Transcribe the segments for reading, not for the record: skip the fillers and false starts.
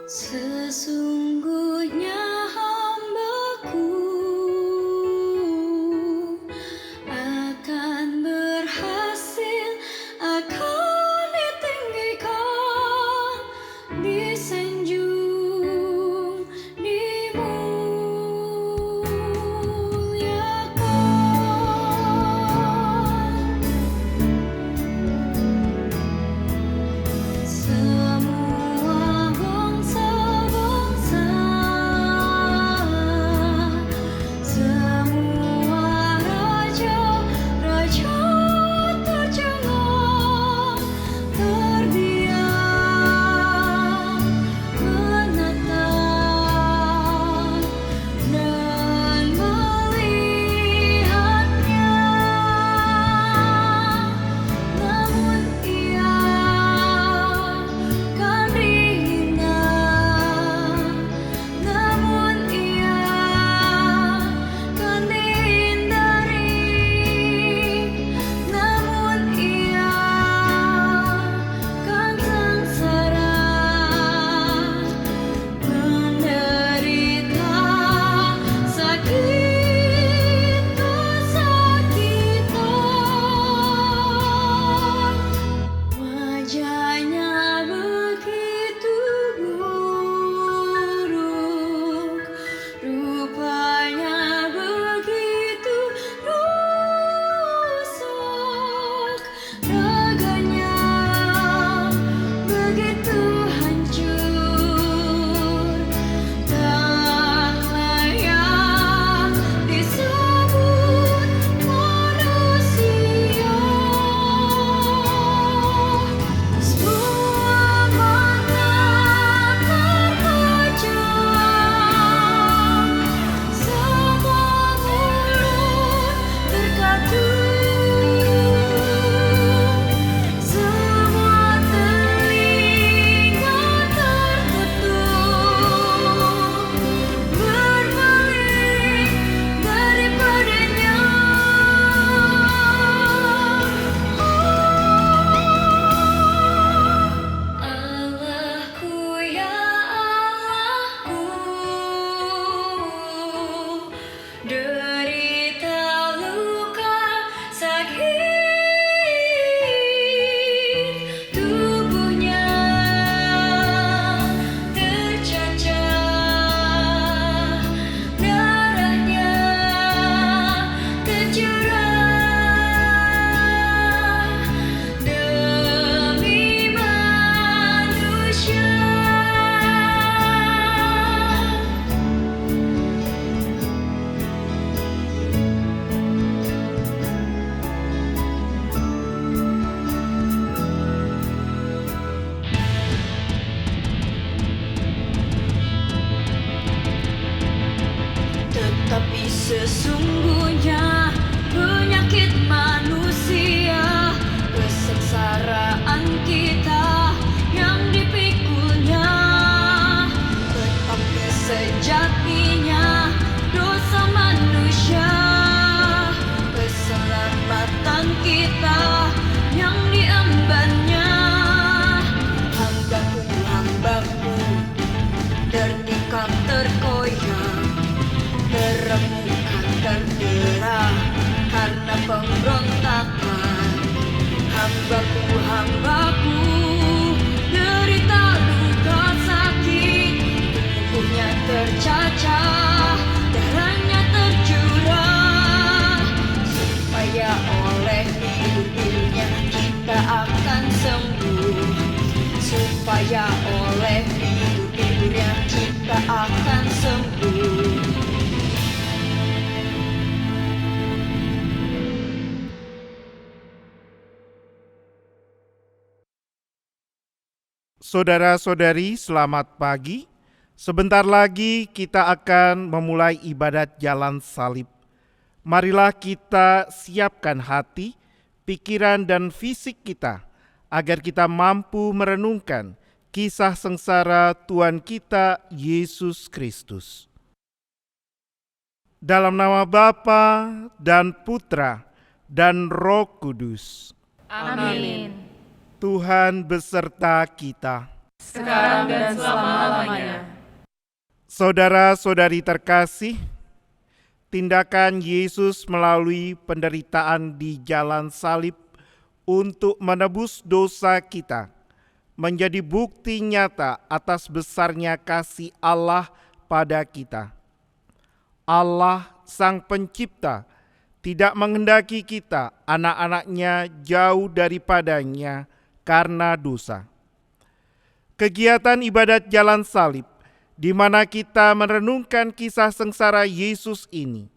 Sesungguhnya hambaku akan berhasil, akan ditinggikan, disanjung, dimuliakan. Semua bangsa-bangsa, semua raja-raja tercengang, terdiam, menatap dan melihatnya. Namun ia kan dihina, namun ia kan dihindari, namun ia kan sengsara, menderita sakit kesakitan. Wajahnya begitu buruk, rupanya begitu rusak, raganya begitu hancur, tak layak disebut manusia. Semua mata terpejam, semua mulut terkatup, semua telinga tertutup, berpaling daripadanya. Allahku, ya Allahku, derita luka sakit, tubuhnya tercacah, darahnya tercurah demi manusia. Tetapi sesungguhnya penyakit manusia, kesengsaraan kita yang dipikulnya. Tetapi sejatinya dosa manusia, keselamatan kita yang diembannya. Hambaku, hambaku, tertikam, terkoyak, terremukan, terderah karena pemberontakan. Hambaku, hambaku, derita luka sakit, tubuhnya tercacah, darahnya tercurah, supaya oleh hidup-hidupnya kita akan sembuh, supaya oleh hidup-hidupnya kita akan sembuh. Saudara-saudari, selamat pagi. Sebentar lagi kita akan memulai ibadat jalan salib. Marilah kita siapkan hati, pikiran dan fisik kita agar kita mampu merenungkan kisah sengsara Tuhan kita Yesus Kristus. Dalam nama Bapa dan Putra dan Roh Kudus. Amin. Tuhan beserta kita. sekarang dan selama-lamanya. Saudara-saudari terkasih, tindakan Yesus melalui penderitaan di jalan salib untuk menebus dosa kita menjadi bukti nyata atas besarnya kasih Allah pada kita. Allah, Sang Pencipta, tidak menghendaki kita, anak-anaknya, jauh daripadanya karena dosa. Kegiatan ibadat jalan salib, di mana kita merenungkan kisah sengsara Yesus ini,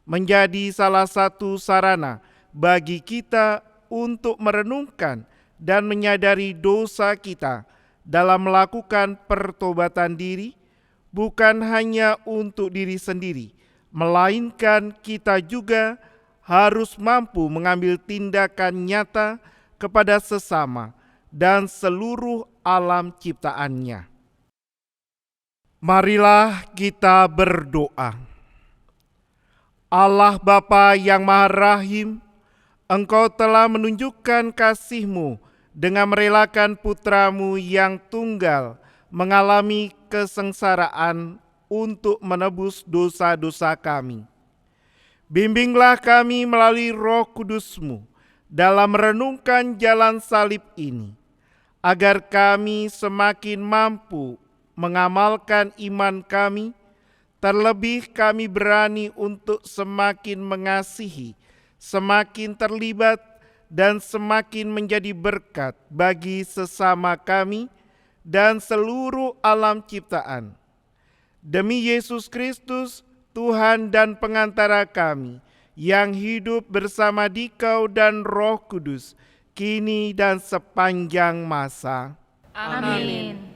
menjadi salah satu sarana bagi kita untuk merenungkan dan menyadari dosa kita dalam melakukan pertobatan diri, bukan hanya untuk diri sendiri, melainkan kita juga harus mampu mengambil tindakan nyata kepada sesama dan seluruh alam ciptaannya. Marilah kita berdoa. Allah Bapa yang Maha Rahim, Engkau telah menunjukkan kasih-Mu dengan merelakan Putra-Mu yang tunggal mengalami kesengsaraan untuk menebus dosa-dosa kami. Bimbinglah kami melalui Roh Kudus-Mu dalam merenungkan jalan salib ini, agar kami semakin mampu mengamalkan iman kami, terlebih kami berani untuk semakin mengasihi, semakin terlibat, dan semakin menjadi berkat bagi sesama kami dan seluruh alam ciptaan. Demi Yesus Kristus, Tuhan dan pengantara kami, yang hidup bersama Dikau dan Roh Kudus, kini dan sepanjang masa. Amin.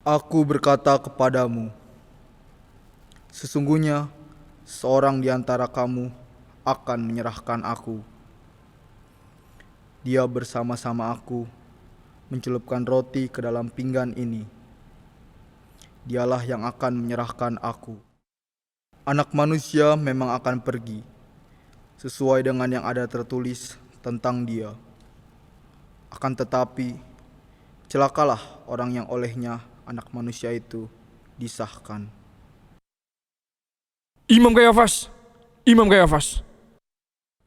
Aku berkata kepadamu, sesungguhnya seorang di antara kamu akan menyerahkan aku. Dia bersama-sama aku mencelupkan roti ke dalam pinggan ini. Dialah yang akan menyerahkan aku. Anak manusia memang akan pergi, sesuai dengan yang ada tertulis tentang dia. Akan tetapi, celakalah orang yang olehnya Anak manusia itu disahkan. Imam Kayafas.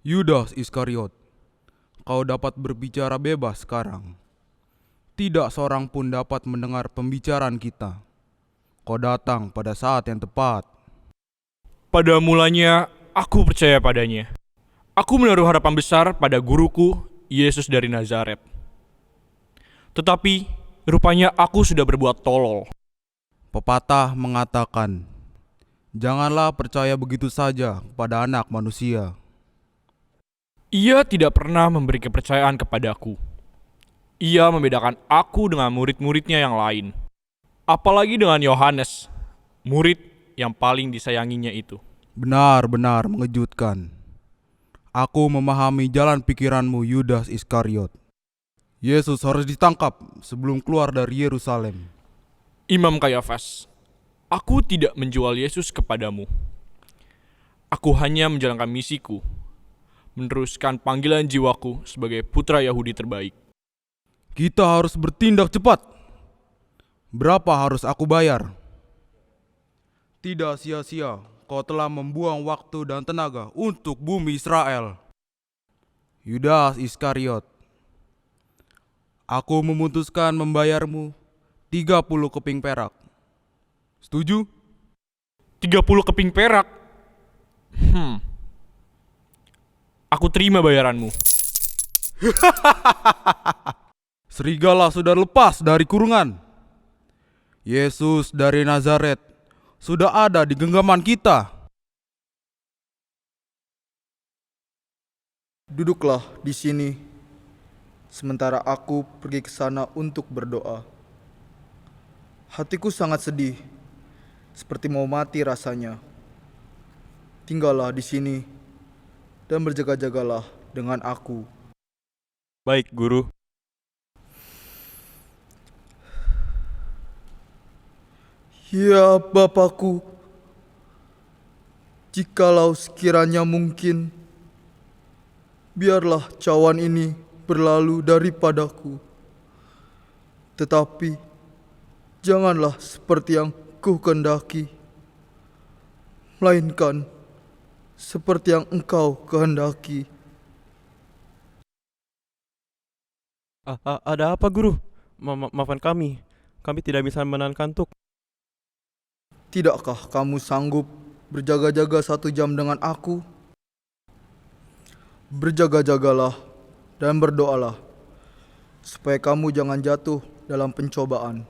Yudas Iskariot, kau dapat berbicara bebas sekarang. Tidak seorang pun dapat mendengar pembicaraan kita. Kau datang pada saat yang tepat. Pada mulanya, aku percaya padanya. Aku menaruh harapan besar pada guruku, Yesus dari Nazaret. Tetapi, rupanya aku sudah berbuat tolol. Pepatah mengatakan, janganlah percaya begitu saja pada anak manusia. Ia tidak pernah memberi kepercayaan kepadaku. Ia membedakan aku dengan murid-muridnya yang lain. Apalagi dengan Yohanes, murid yang paling disayanginya itu. Benar-benar mengejutkan. Aku memahami jalan pikiranmu, Yudas Iskariot. Yesus harus ditangkap sebelum keluar dari Yerusalem. Imam Kayafas, aku tidak menjual Yesus kepadamu. Aku hanya menjalankan misiku, meneruskan panggilan jiwaku sebagai putra Yahudi terbaik. Kita harus bertindak cepat. Berapa harus aku bayar? Tidak sia-sia kau telah membuang waktu dan tenaga untuk bumi Israel. Yudas Iskariot, aku memutuskan membayarmu 30 keping perak. Setuju? 30 keping perak? Aku terima bayaranmu. Serigala sudah lepas dari kurungan. Yesus dari Nazaret sudah ada di genggaman kita. Duduklah di sini, sementara aku pergi ke sana untuk berdoa. Hatiku sangat sedih, seperti mau mati rasanya. Tinggallah di sini dan berjaga-jagalah dengan aku. Baik, Guru. Ya Bapakku, jikalau sekiranya mungkin, biarlah cawan ini berlalu daripadaku. Tetapi janganlah seperti yang ku kehendaki, melainkan seperti yang Engkau kehendaki. Ada apa, Guru? Maafkan kami. Kami tidak bisa menahan kantuk. Tidakkah kamu sanggup berjaga-jaga 1 jam dengan aku? Berjaga-jagalah dan berdoalah, supaya kamu jangan jatuh dalam pencobaan.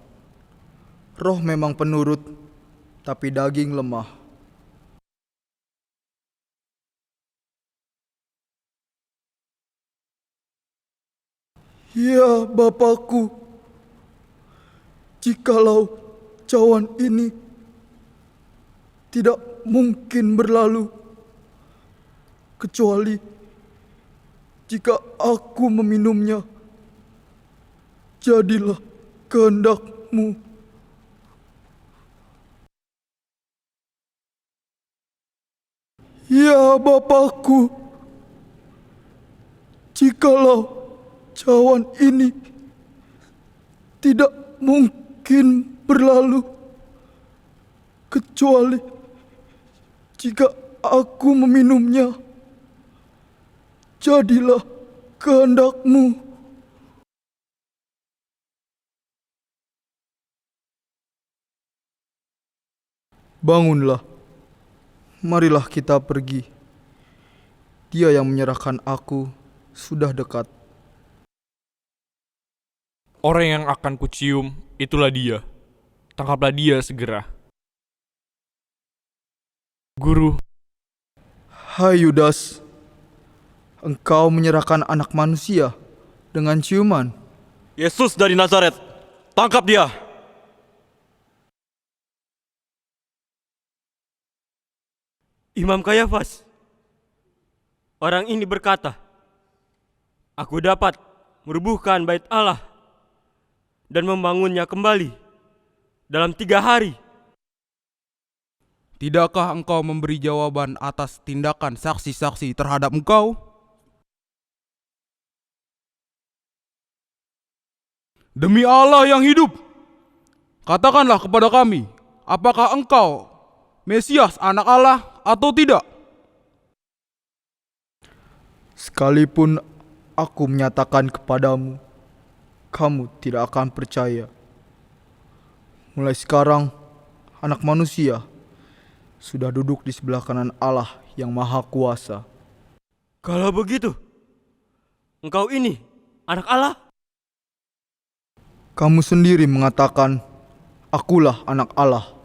Roh memang penurut, tapi daging lemah. Ya Bapakku, jikalau cawan ini tidak mungkin berlalu, kecuali jika aku meminumnya, jadilah kehendak-Mu. Ya Bapakku, jikalau cawan ini tidak mungkin berlalu, kecuali jika aku meminumnya, jadilah kehendak-Mu. Bangunlah, marilah kita pergi. Dia yang menyerahkan aku sudah dekat. Orang yang akan kucium, itulah dia. Tangkaplah dia segera. Guru, Hai Yudas, engkau menyerahkan anak manusia dengan ciuman. Yesus dari Nazaret, tangkap dia! Imam Kayafas, orang ini berkata, aku dapat merubuhkan bait Allah dan membangunnya kembali dalam 3 hari. Tidakkah engkau memberi jawaban atas tindakan saksi-saksi terhadap engkau? Demi Allah yang hidup, katakanlah kepada kami, apakah engkau Mesias anak Allah atau tidak? Sekalipun aku menyatakan kepadamu, kamu tidak akan percaya. Mulai sekarang, anak manusia sudah duduk di sebelah kanan Allah yang Maha Kuasa. Kalau begitu, engkau ini anak Allah? Kamu sendiri mengatakan, akulah anak Allah.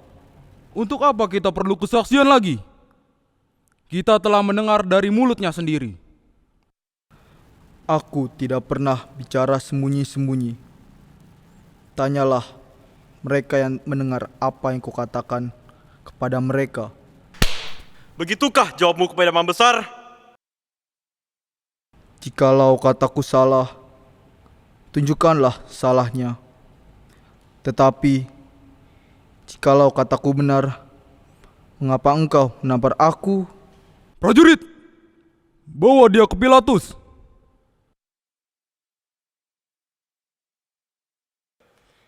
Untuk apa kita perlu kesaksian lagi? Kita telah mendengar dari mulutnya sendiri. Aku tidak pernah bicara sembunyi-sembunyi. Tanyalah mereka yang mendengar apa yang kukatakan kepada mereka. Begitukah jawabmu kepada Imam Besar? Jikalau kataku salah, tunjukkanlah salahnya. Tetapi jikalau kataku benar, mengapa engkau menampar aku? Prajurit, bawa dia ke Pilatus.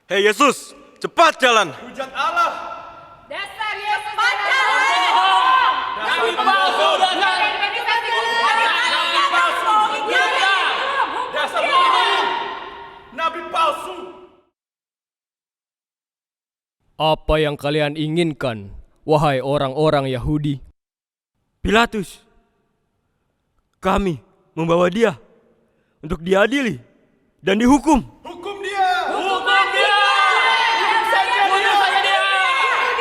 Hei Yesus, cepat jalan! Dasar Yesus bohong! Nabi palsu dasar! Nabi palsu! Dasar bohong! Nabi palsu. Apa yang kalian inginkan, wahai orang-orang Yahudi? Pilatus, kami membawa dia untuk diadili dan dihukum. Hukum dia. Hukum dia! Bunuh saja dia!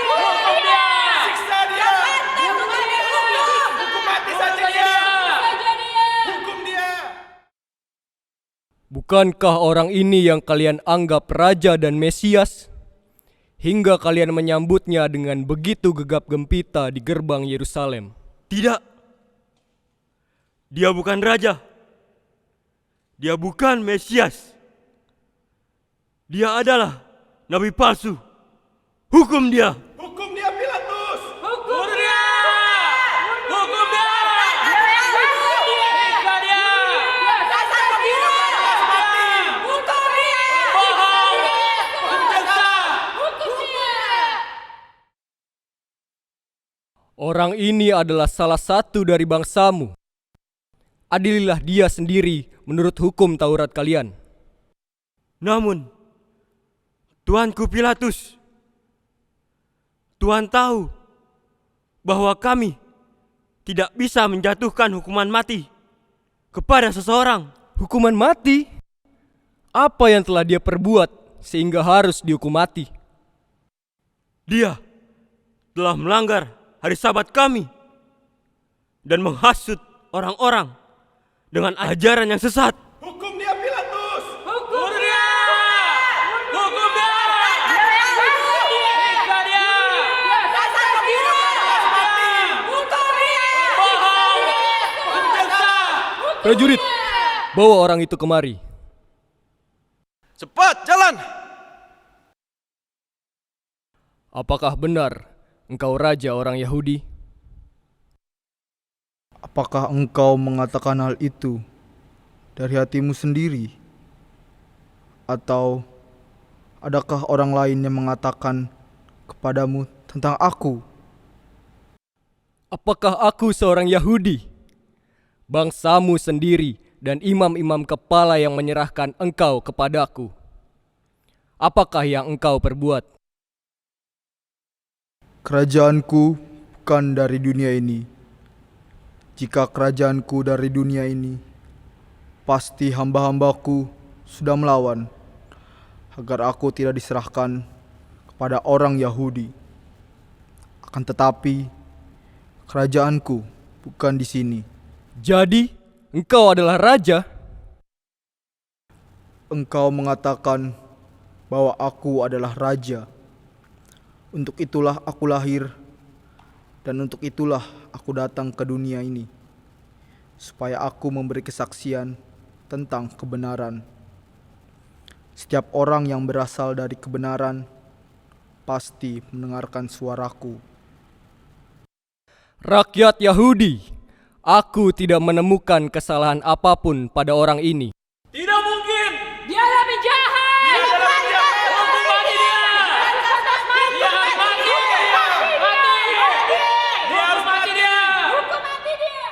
Hukum dia! Siksa dia. Hukum mati saja dia. Hukum dia. Bukankah orang ini yang kalian anggap raja dan Mesias? hingga kalian menyambutnya dengan begitu gegap gempita di gerbang Yerusalem? Tidak. Dia bukan raja. Dia bukan Mesias. Dia adalah nabi palsu. Hukum dia. Hukum dia Pilatus. Hukum dia! Hukum dia! Siksa dia! Dasar pembunuh! Hukum dia! Bohong! Pendusta! Hukum dia! Orang ini adalah salah satu dari bangsamu. Adililah dia sendiri menurut hukum Taurat kalian. Namun, Tuanku Pilatus, Tuhan tahu bahwa kami tidak bisa menjatuhkan hukuman mati kepada seseorang. Hukuman mati? Apa yang telah dia perbuat sehingga harus dihukum mati? Dia telah melanggar hari Sabat kami dan menghasut orang-orang dengan ajaran yang sesat. Hukum dia Pilatus. Hukum dia! Hukum dia! Siksa dia! Dasar pembunuh! Hukum dia! Bohong! Pendusta! Prajurit, bawa orang itu kemari. Cepat, jalan! Apakah benar engkau raja orang Yahudi? Apakah engkau mengatakan hal itu dari hatimu sendiri? Atau adakah orang lain yang mengatakan kepadamu tentang aku? Apakah aku seorang Yahudi? Bangsamu sendiri dan imam-imam kepala yang menyerahkan engkau kepadaku. Apakah yang engkau perbuat? Kerajaanku bukan dari dunia ini. Jika kerajaanku dari dunia ini, pasti hamba-hambaku sudah melawan agar aku tidak diserahkan kepada orang Yahudi. Akan tetapi, kerajaanku bukan di sini. Jadi, engkau adalah raja? Engkau mengatakan bahwa aku adalah raja. Untuk itulah aku lahir, dan untuk itulah aku datang ke dunia ini, supaya aku memberi kesaksian tentang kebenaran. Setiap orang yang berasal dari kebenaran pasti mendengarkan suaraku. Rakyat Yahudi, aku tidak menemukan kesalahan apapun pada orang ini. Tidak mungkin! Dia lebih jahat! Dia lebih jahat! Hukum mati dia! Dia harus mati! Mati! Dia harus mati dia! Hukum mati dia!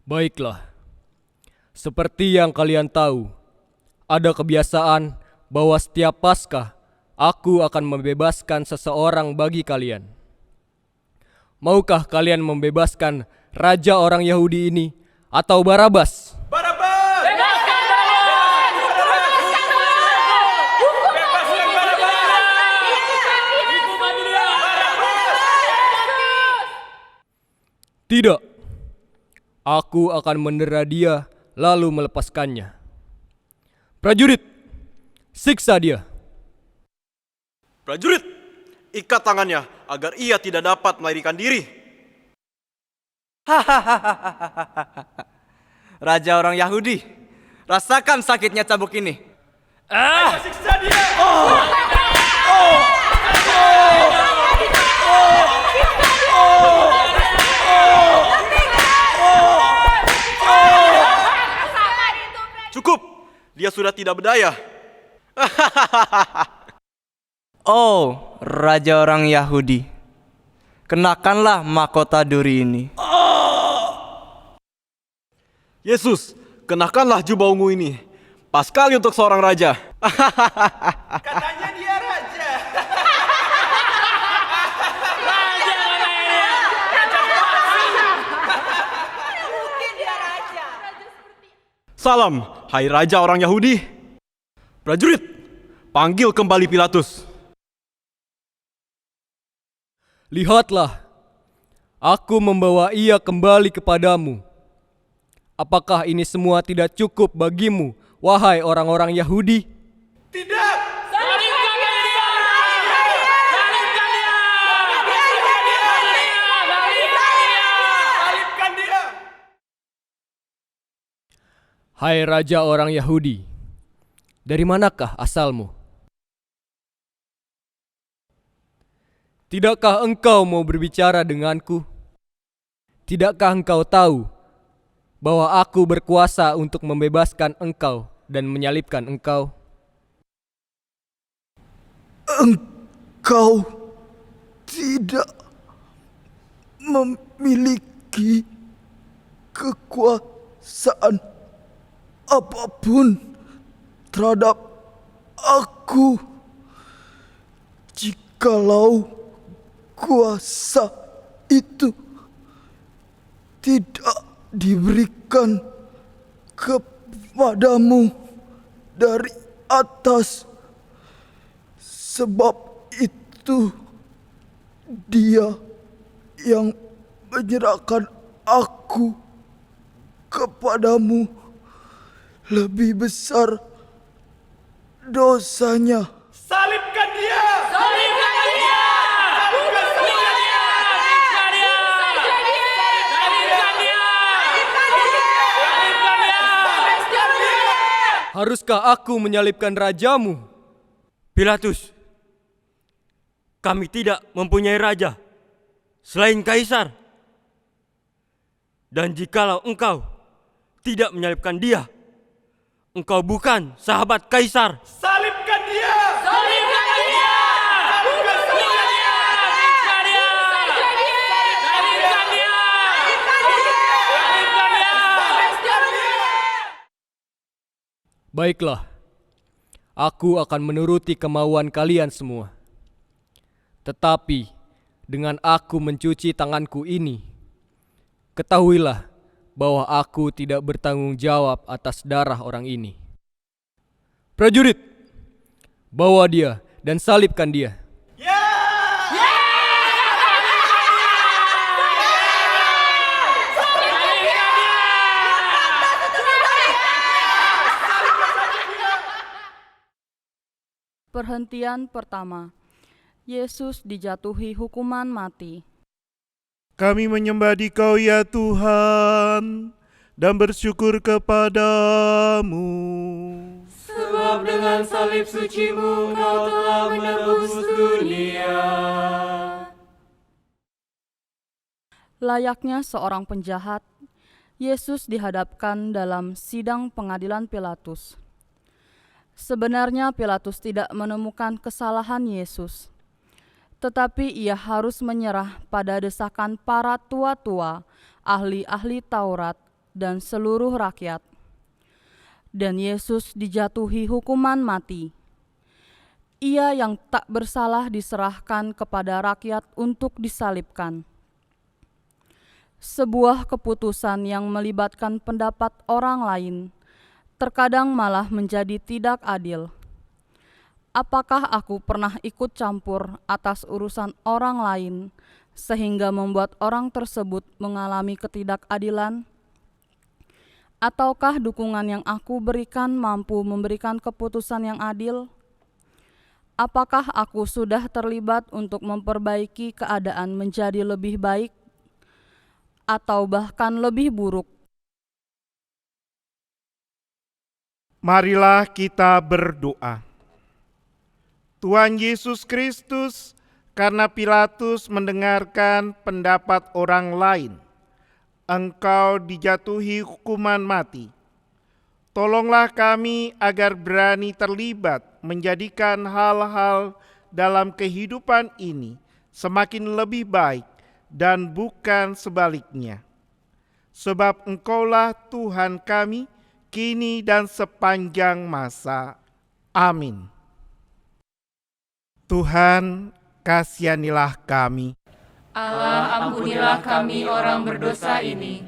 Baiklah, seperti yang kalian tahu, ada kebiasaan bahwa setiap Paskah aku akan membebaskan seseorang bagi kalian. Maukah kalian membebaskan raja orang Yahudi ini atau Barabas? Barabas! Bebaskan Barabas! Bebaskan Barabas! Bebaskan Barabas! Hukum mati dia! Tidak. Aku akan mendera dia lalu melepaskannya. Prajurit, siksa dia. Prajurit, ikat tangannya agar ia tidak dapat melarikan diri. Raja orang Yahudi, rasakan sakitnya cambuk ini. Siksa dia! Cukup, dia sudah tidak berdaya. Oh, raja orang Yahudi, kenakanlah mahkota duri ini. Yesus, kenakanlah jubah ungu ini. Pas kali untuk seorang raja. Katanya dia raja. Raja mana ini? Mungkin dia raja. Salam, hai raja orang Yahudi. Prajurit, panggil kembali Pilatus. Lihatlah, aku membawa ia kembali kepadamu. Apakah ini semua tidak cukup bagimu, wahai orang-orang Yahudi? Tidak! Salibkan dia! Salibkan dia! Salibkan dia! Hai Raja orang Yahudi, dari manakah asalmu? Tidakkah engkau mau berbicara denganku? Tidakkah engkau tahu bahwa aku berkuasa untuk membebaskan engkau dan menyalibkan engkau? Engkau tidak memiliki kekuasaan apapun terhadap aku. Jikalau kuasa itu tidak diberikan kepadamu dari atas, sebab itu Dia yang menyerahkan aku kepadamu, lebih besar dosanya. Salibkan dia! Salibkan dia! Salibkan dia! Salibkan dia! Salibkan dia! Salibkan dia! Haruskah aku menyalibkan rajamu? Pilatus, kami tidak mempunyai raja selain Kaisar. Dan jikalau engkau tidak menyalibkan dia, engkau bukan sahabat Kaisar. Salibkan dia! Salibkan dia! Salibkan dia! Salibkan dia! Salibkan dia! Salibkan dia! Baiklah, aku akan menuruti kemauan kalian semua. Tetapi dengan aku mencuci tanganku ini, ketahuilah bahwa aku tidak bertanggung jawab atas darah orang ini. Prajurit, bawa dia dan salibkan dia. Perhentian pertama. Yesus dijatuhi hukuman mati. Kami menyembah Dikau ya Tuhan dan bersyukur kepadamu. Sebab dengan salib suci-Mu Engkau telah menebus dunia. Layaknya seorang penjahat, Yesus dihadapkan dalam sidang pengadilan Pilatus. Sebenarnya Pilatus tidak menemukan kesalahan Yesus, tetapi ia harus menyerah pada desakan para tua-tua, ahli-ahli Taurat, dan seluruh rakyat. Dan Yesus dijatuhi hukuman mati. Ia yang tak bersalah diserahkan kepada rakyat untuk disalibkan. Sebuah keputusan yang melibatkan pendapat orang lain terkadang malah menjadi tidak adil. Apakah aku pernah ikut campur atas urusan orang lain sehingga membuat orang tersebut mengalami ketidakadilan? Ataukah dukungan yang aku berikan mampu memberikan keputusan yang adil? Apakah aku sudah terlibat untuk memperbaiki keadaan menjadi lebih baik atau bahkan lebih buruk? Marilah kita berdoa. Tuhan Yesus Kristus, karena Pilatus mendengarkan pendapat orang lain, Engkau dijatuhi hukuman mati. Tolonglah kami agar berani terlibat menjadikan hal-hal dalam kehidupan ini semakin lebih baik dan bukan sebaliknya. Sebab Engkaulah Tuhan kami, kini dan sepanjang masa. Amin. Tuhan, kasihanilah kami. Allah, ampunilah kami orang berdosa ini.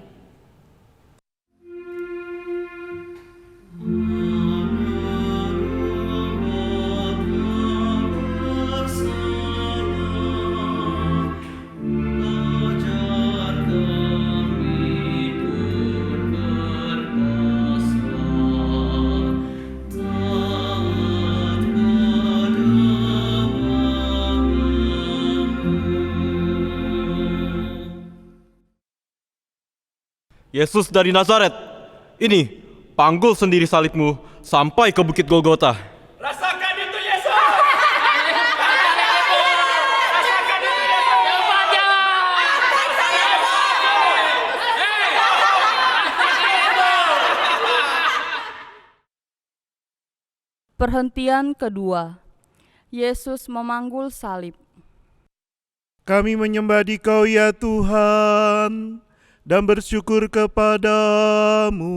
Yesus dari Nazaret, ini panggul sendiri salibmu sampai ke bukit Golgota. Rasakan itu Yesus. Rasakan itu Yesus. Perhentian kedua. Yesus memanggul salib. Kami menyembah Dikau ya Tuhan dan bersyukur kepadamu.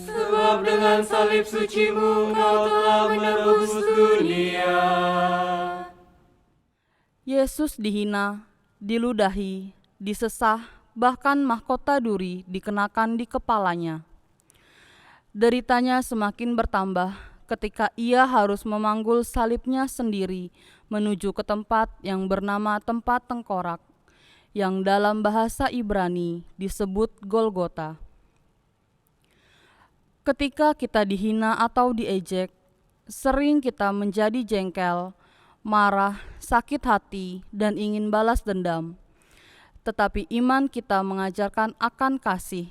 Sebab dengan salib suci-Mu Kau telah menebus dunia. Yesus dihina, diludahi, disesah, bahkan mahkota duri dikenakan di kepalanya. Deritanya semakin bertambah ketika ia harus memanggul salibnya sendiri menuju ke tempat yang bernama tempat tengkorak, yang dalam bahasa Ibrani disebut Golgota. Ketika kita dihina atau diejek, sering kita menjadi jengkel, marah, sakit hati, dan ingin balas dendam. Tetapi iman kita mengajarkan akan kasih.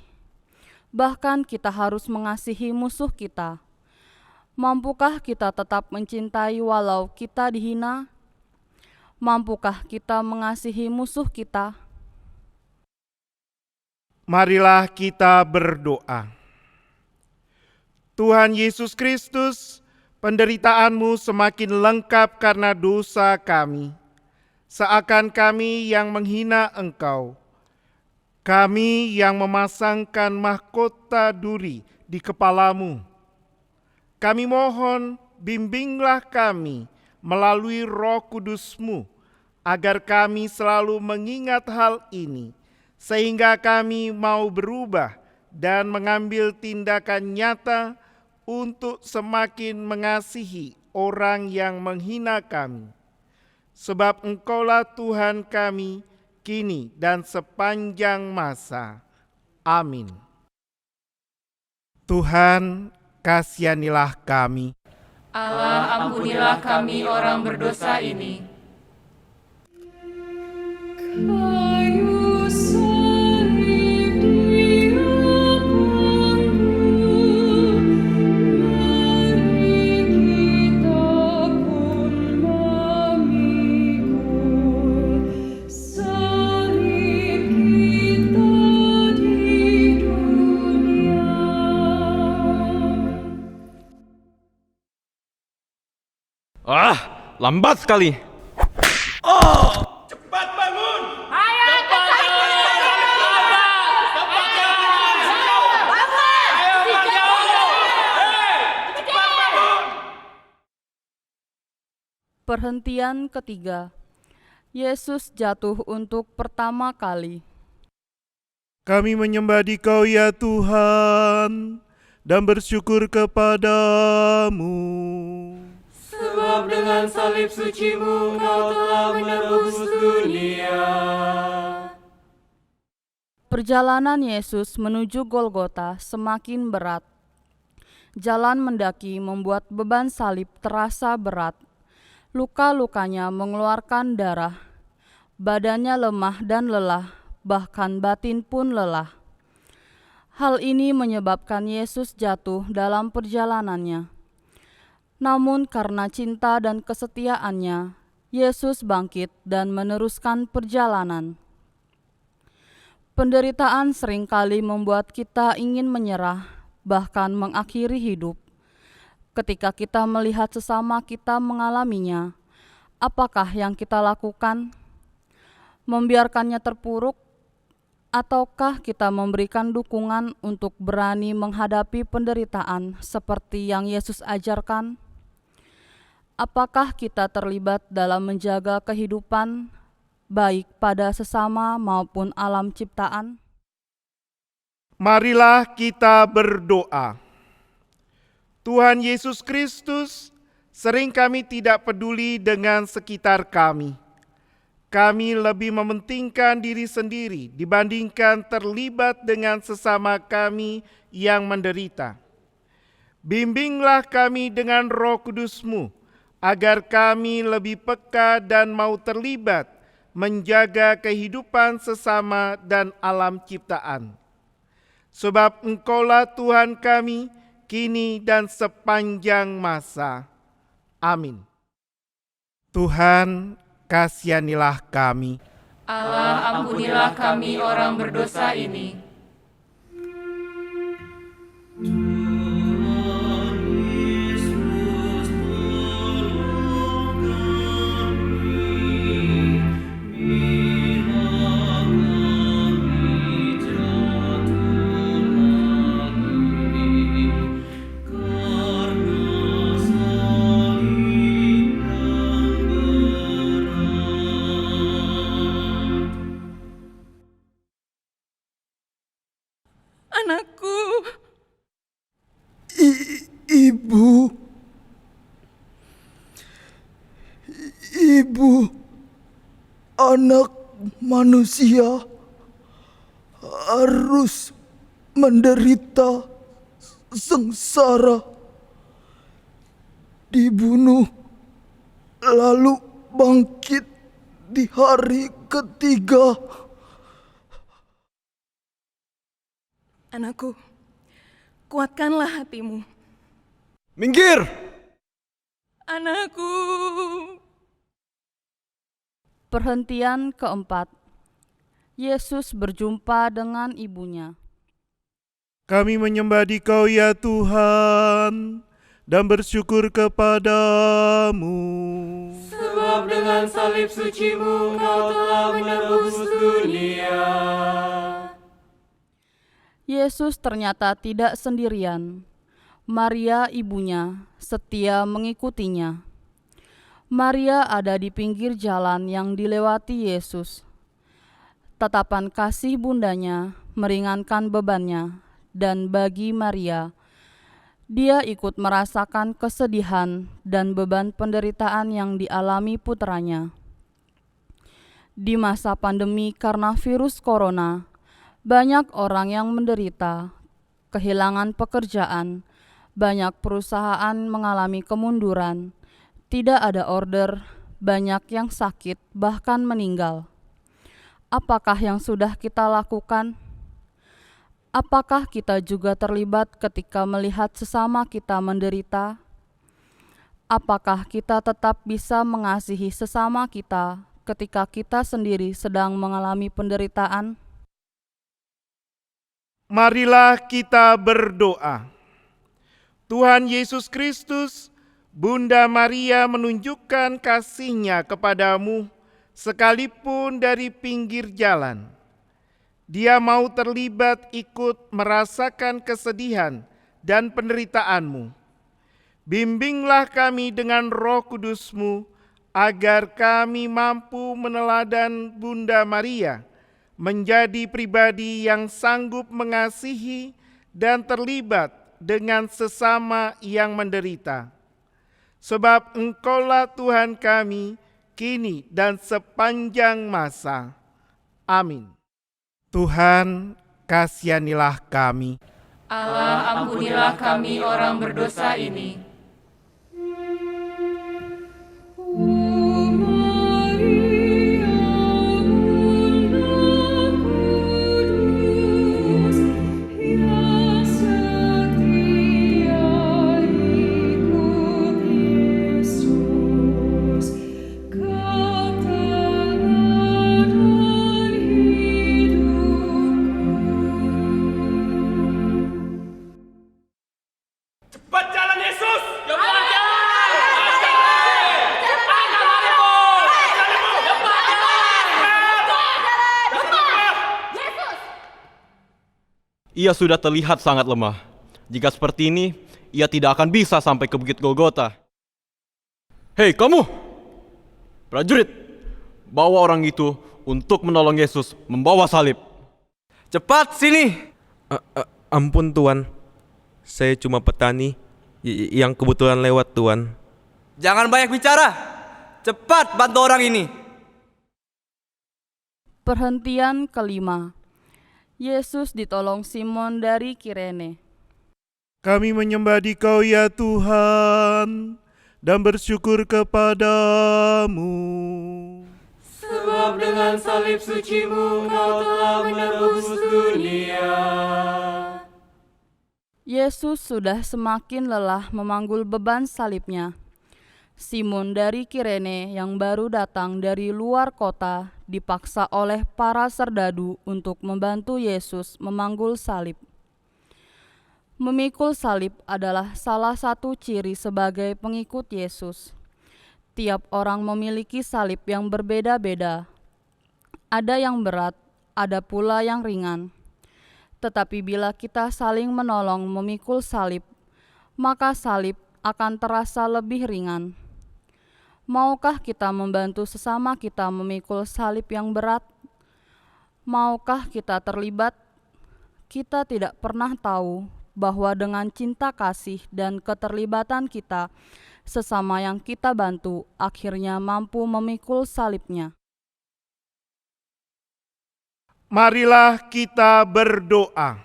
Bahkan kita harus mengasihi musuh kita. Mampukah kita tetap mencintai walau kita dihina? Mampukah kita mengasihi musuh kita? Marilah kita berdoa. Tuhan Yesus Kristus, penderitaanmu semakin lengkap karena dosa kami. Seakan kami yang menghina Engkau. Kami yang memasangkan mahkota duri di kepalamu. Kami mohon, bimbinglah kami melalui Roh Kudus-Mu, agar kami selalu mengingat hal ini, sehingga kami mau berubah dan mengambil tindakan nyata untuk semakin mengasihi orang yang menghina kami. Sebab Engkaulah Tuhan kami, kini dan sepanjang masa. Amin. Tuhan, kasihanilah kami. Allah, ampunilah kami orang berdosa ini. Kayu salib Dia panggul, mari kita pun memikul salib kita di dunia. Lambat sekali. Cepat bangun. Perhentian ketiga. Yesus jatuh untuk pertama kali. Kami menyembah Dikau ya Tuhan dan bersyukur kepadamu. Sebab dengan salib suci-Mu Kau telah menebus dunia. Perjalanan Yesus menuju Golgota semakin berat. Jalan mendaki membuat beban salib terasa berat. Luka-lukanya mengeluarkan darah. Badannya lemah dan lelah, bahkan batin pun lelah. Hal ini menyebabkan Yesus jatuh dalam perjalanannya. Namun karena cinta dan kesetiaannya, Yesus bangkit dan meneruskan perjalanan. Penderitaan seringkali membuat kita ingin menyerah, bahkan mengakhiri hidup. Ketika kita melihat sesama kita mengalaminya, apakah yang kita lakukan? Membiarkannya terpuruk? Ataukah kita memberikan dukungan untuk berani menghadapi penderitaan seperti yang Yesus ajarkan? Apakah kita terlibat dalam menjaga kehidupan, baik pada sesama maupun alam ciptaan? Marilah kita berdoa. Tuhan Yesus Kristus, sering kami tidak peduli dengan sekitar kami. Kami lebih mementingkan diri sendiri dibandingkan terlibat dengan sesama kami yang menderita. Bimbinglah kami dengan Roh Kudus-Mu, agar kami lebih peka dan mau terlibat menjaga kehidupan sesama dan alam ciptaan. sebab Engkaulah Tuhan kami, kini dan sepanjang masa. Amin. Tuhan, kasihanilah kami. Allah, ampunilah kami orang berdosa ini. Anakku, Ibu, anak manusia harus menderita sengsara, dibunuh, lalu bangkit di hari ketiga. anakku, kuatkanlah hatimu. Minggir! Anakku. Perhentian keempat. Yesus berjumpa dengan ibunya. Kami menyembah Dikau ya Tuhan, dan bersyukur kepadamu. Sebab dengan salib suci-Mu Engkau telah menebus dunia. Yesus ternyata tidak sendirian. Maria ibunya setia mengikutinya. Maria ada di pinggir jalan yang dilewati Yesus. Tatapan kasih bundanya meringankan bebannya, dan bagi Maria, dia ikut merasakan kesedihan dan beban penderitaan yang dialami putranya. Di masa pandemi karena virus corona, banyak orang yang menderita, kehilangan pekerjaan, banyak perusahaan mengalami kemunduran, tidak ada order, banyak yang sakit, bahkan meninggal. Apakah yang sudah kita lakukan? Apakah kita juga terlibat ketika melihat sesama kita menderita? Apakah kita tetap bisa mengasihi sesama kita ketika kita sendiri sedang mengalami penderitaan? Marilah kita berdoa. Tuhan Yesus Kristus, Bunda Maria menunjukkan kasih-Nya kepadamu sekalipun dari pinggir jalan. Dia mau terlibat ikut merasakan kesedihan dan penderitaanmu. Bimbinglah kami dengan Roh Kudus-Mu agar kami mampu meneladan Bunda Maria, menjadi pribadi yang sanggup mengasihi dan terlibat dengan sesama yang menderita. Sebab Engkaulah Tuhan kami, kini dan sepanjang masa. Amin. Tuhan, kasihanilah kami. Allah, ampunilah kami orang berdosa ini. Cepat jalan Yesus! Cepat jalan! Cepat salibmu! Cepat jalan! Cepat! Yesus! Ia sudah terlihat sangat lemah. Jika seperti ini, ia tidak akan bisa sampai ke Bukit Golgota. Hei kamu! Prajurit, bawa orang itu untuk menolong Yesus membawa salib. Cepat sini! Ampun Tuan, saya cuma petani yang kebetulan lewat Tuan. Jangan banyak bicara. Cepat bantu orang ini. Perhentian kelima. Yesus ditolong Simon dari Kirene. Kami menyembah Dikau ya Tuhan, dan bersyukur kepadamu. Sebab dengan salib suci-Mu Engkau telah menebus dunia. Yesus sudah semakin lelah memanggul beban salibnya. Simon dari Kirene yang baru datang dari luar kota dipaksa oleh para serdadu untuk membantu Yesus memanggul salib. Memikul salib adalah salah satu ciri sebagai pengikut Yesus. Tiap orang memiliki salib yang berbeda-beda. Ada yang berat, ada pula yang ringan. Tetapi bila kita saling menolong memikul salib, maka salib akan terasa lebih ringan. Maukah kita membantu sesama kita memikul salib yang berat? Maukah kita terlibat? Kita tidak pernah tahu bahwa dengan cinta kasih dan keterlibatan kita, sesama yang kita bantu akhirnya mampu memikul salibnya. Marilah kita berdoa.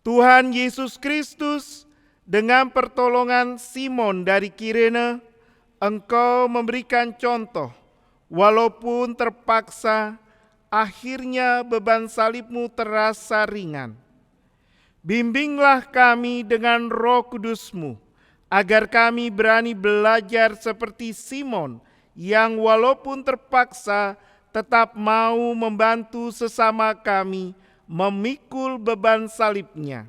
Tuhan Yesus Kristus, dengan pertolongan Simon dari Kirene, Engkau memberikan contoh, walaupun terpaksa, akhirnya beban salib-Mu terasa ringan. Bimbinglah kami dengan Roh Kudus-Mu, agar kami berani belajar seperti Simon, yang walaupun terpaksa, tetap mau membantu sesama kami memikul beban salibnya.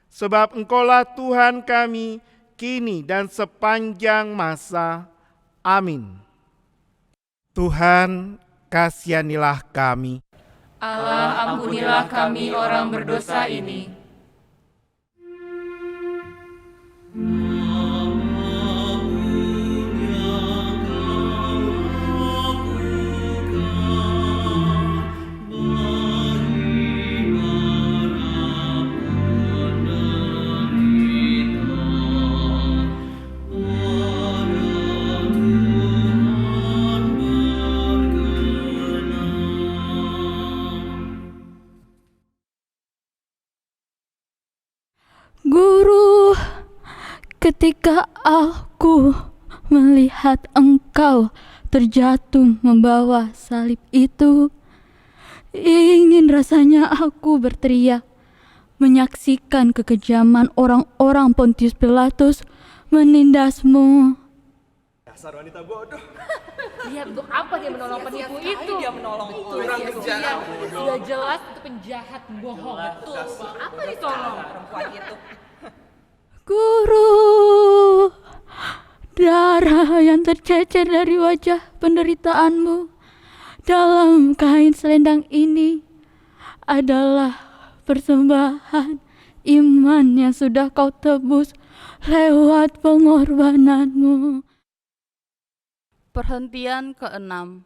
Sebab Engkaulah Tuhan kami, kini dan sepanjang masa. Amin. Tuhan, kasihanilah kami. Allah, ampunilah kami orang berdosa ini. Guru, ketika aku melihat Engkau terjatuh membawa salib itu, ingin rasanya aku berteriak, menyaksikan kekejaman orang-orang Pontius Pilatus menindas-Mu. Dasar wanita bodoh. Lihat untuk apa dia menolong penipu itu? Dia menolong Orang penjahat. Sudah jelas itu penjahat bohong. Betul. Apa ditolong perempuan itu? Guru, darah yang tercecer dari wajah penderitaanmu dalam kain selendang ini adalah persembahan iman yang sudah Kau tebus lewat pengorbananmu. Perhentian ke-6.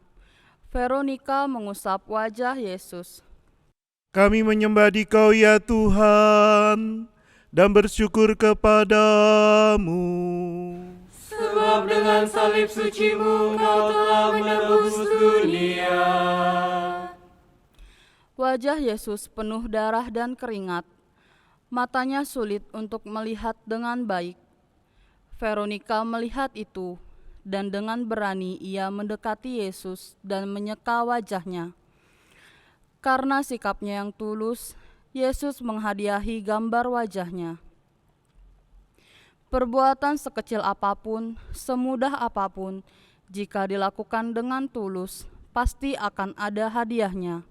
Veronika mengusap wajah Yesus. Kami menyembah Dikau ya Tuhan, dan bersyukur kepadamu. Sebab dengan salib suci-Mu Kau telah menebus dunia. Wajah Yesus penuh darah dan keringat. Matanya sulit untuk melihat dengan baik. Veronika melihat itu, dan dengan berani ia mendekati Yesus dan menyeka wajahnya. Karena sikapnya yang tulus, Yesus menghadiahi gambar wajahnya. Perbuatan sekecil apapun, semudah apapun, jika dilakukan dengan tulus, pasti akan ada hadiahnya.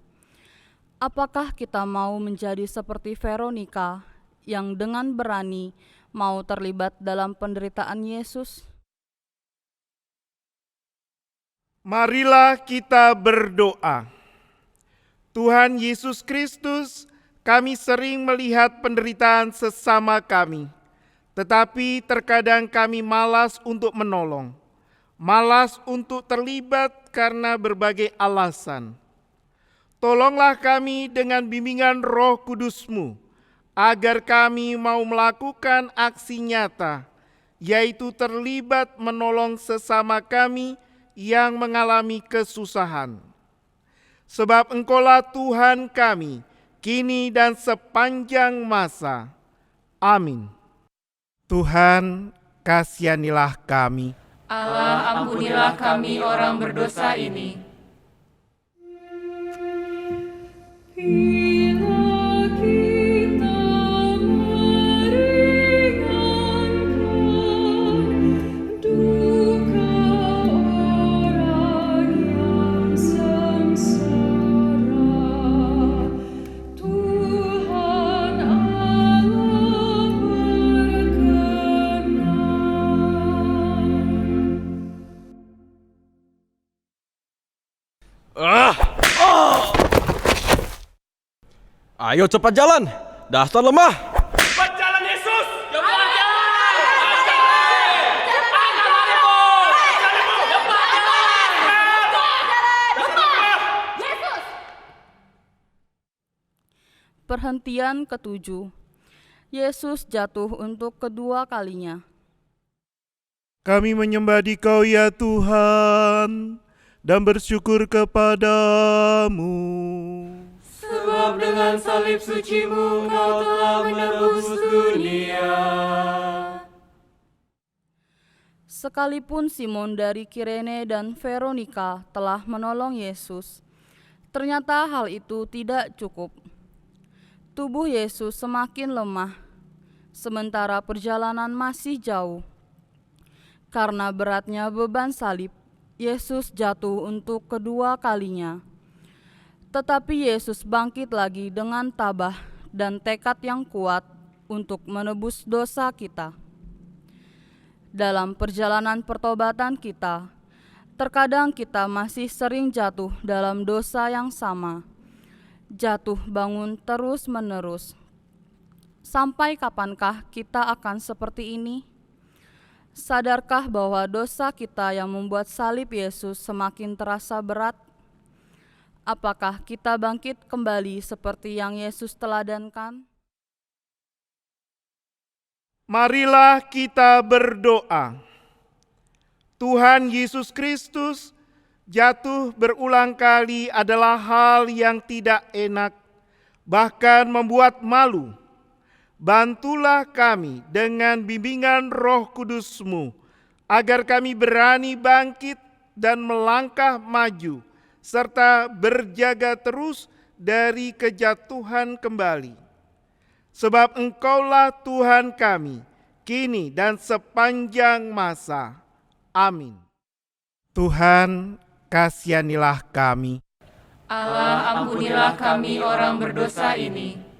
Apakah kita mau menjadi seperti Veronika yang dengan berani mau terlibat dalam penderitaan Yesus? Marilah kita berdoa. Tuhan Yesus Kristus, kami sering melihat penderitaan sesama kami, tetapi terkadang kami malas untuk menolong, malas untuk terlibat karena berbagai alasan. Tolonglah kami dengan bimbingan Roh Kudus-Mu, agar kami mau melakukan aksi nyata, yaitu terlibat menolong sesama kami yang mengalami kesusahan. Sebab Engkaulah Tuhan kami, kini dan sepanjang masa. Amin. Tuhan, kasihanilah kami. Allah, ampunilah kami orang berdosa ini. Bila kita Ayo cepat jalan, dasar lemah. Cepat jalan Yesus! Cepat jalan! Cepat jalan! Cepat jalan! Cepat jalan! Yesus. Perhentian ketujuh. Yesus jatuh untuk kedua kalinya. Kami menyembah Dikau ya Tuhan dan bersyukur kepadamu. Sebab dengan salib suci-Mu Kau telah menebus dunia. Sekalipun Simon dari Kirene dan Veronika telah menolong Yesus, ternyata hal itu tidak cukup. Tubuh Yesus semakin lemah, sementara perjalanan masih jauh. Karena beratnya beban salib, Yesus jatuh untuk kedua kalinya. Tetapi Yesus bangkit lagi dengan tabah dan tekad yang kuat untuk menebus dosa kita. Dalam perjalanan pertobatan kita, terkadang kita masih sering jatuh dalam dosa yang sama. Jatuh bangun terus-menerus. Sampai kapankah kita akan seperti ini? Sadarkah bahwa dosa kita yang membuat salib Yesus semakin terasa berat? Apakah kita bangkit kembali seperti yang Yesus teladankan? Marilah kita berdoa. Tuhan Yesus Kristus, jatuh berulang kali adalah hal yang tidak enak, bahkan membuat malu. Bantulah kami dengan bimbingan Roh Kudus-Mu, agar kami berani bangkit dan melangkah maju, serta berjaga terus dari kejatuhan kembali. Sebab Engkaulah Tuhan kami, kini dan sepanjang masa. Amin. Tuhan, kasihanilah kami. Allah, ampunilah kami orang berdosa ini.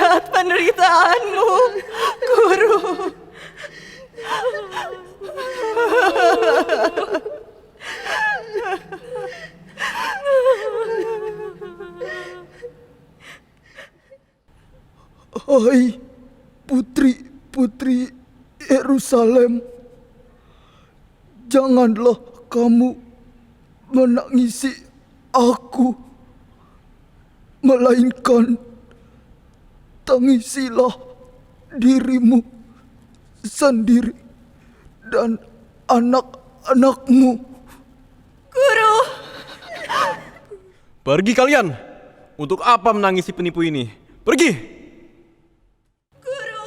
Penderitaanmu, Guru. Hai putri-putri Yerusalem, janganlah kamu menangisi aku, melainkan tangisilah dirimu sendiri dan anak-anakmu. Guru. Pergi kalian. Untuk apa menangisi penipu ini? Pergi. Guru.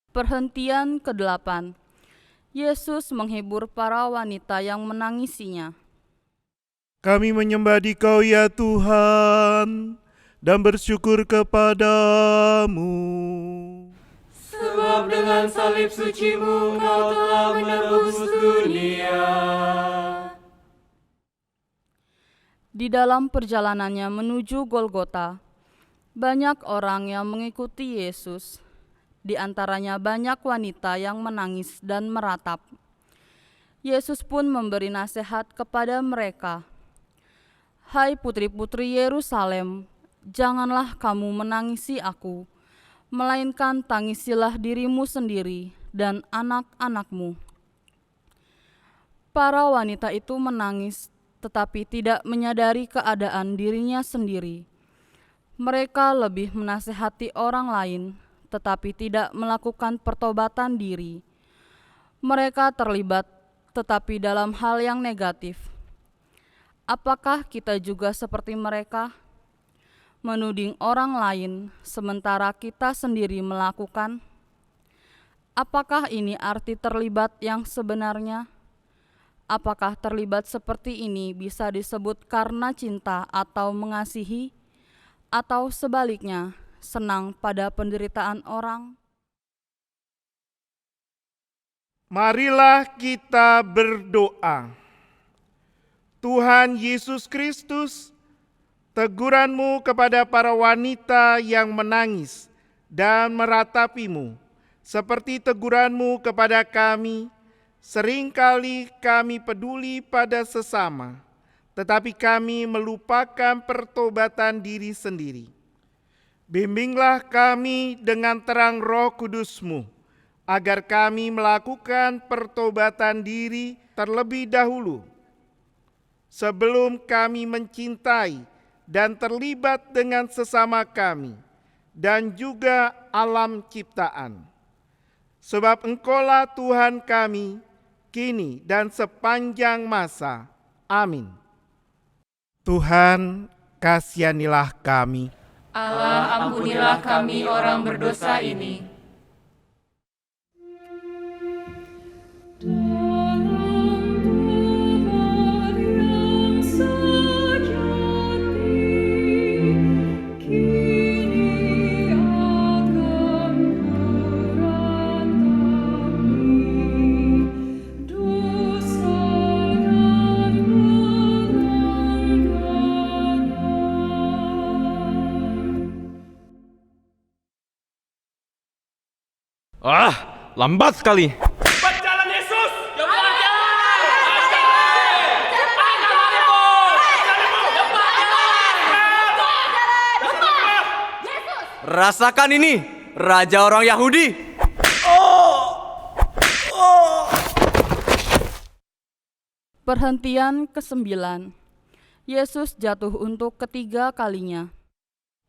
Perhentian ke-8. Yesus menghibur para wanita yang menangisinya. Kami menyembah Dikau ya Tuhan dan bersyukur kepadamu. Sebab dengan salib suci-Mu Kau telah menebus dunia. Di dalam perjalanannya menuju Golgota, banyak orang yang mengikuti Yesus. Di antaranya banyak wanita yang menangis dan meratap. Yesus pun memberi nasihat kepada mereka. Hai putri-putri Yerusalem, janganlah kamu menangisi aku, melainkan tangisilah dirimu sendiri dan anak-anakmu. Para wanita itu menangis, tetapi tidak menyadari keadaan dirinya sendiri. Mereka lebih menasehati orang lain, tetapi tidak melakukan pertobatan diri. Mereka terlibat, tetapi dalam hal yang negatif. Apakah kita juga seperti mereka? Menuding orang lain, sementara kita sendiri melakukan? Apakah ini arti terlibat yang sebenarnya? Apakah terlibat seperti ini bisa disebut karena cinta atau mengasihi, atau sebaliknya, senang pada penderitaan orang? Marilah kita berdoa. Tuhan Yesus Kristus, teguran-Mu kepada para wanita yang menangis dan meratapi-Mu, seperti teguran-Mu kepada kami. Seringkali kami peduli pada sesama, tetapi kami melupakan pertobatan diri sendiri. Bimbinglah kami dengan terang Roh Kudus-Mu, agar kami melakukan pertobatan diri terlebih dahulu, sebelum kami mencintai dan terlibat dengan sesama kami, dan juga alam ciptaan. Sebab Engkaulah Tuhan kami, kini dan sepanjang masa. Amin. Tuhan, kasihanilah kami. Allah, ampunilah kami orang berdosa ini. Lambat sekali. Cepat jalan Yesus! Cepat jalan! Rasakan ini, Raja orang Yahudi. Perhentian ke-9. Yesus jatuh untuk ketiga kalinya.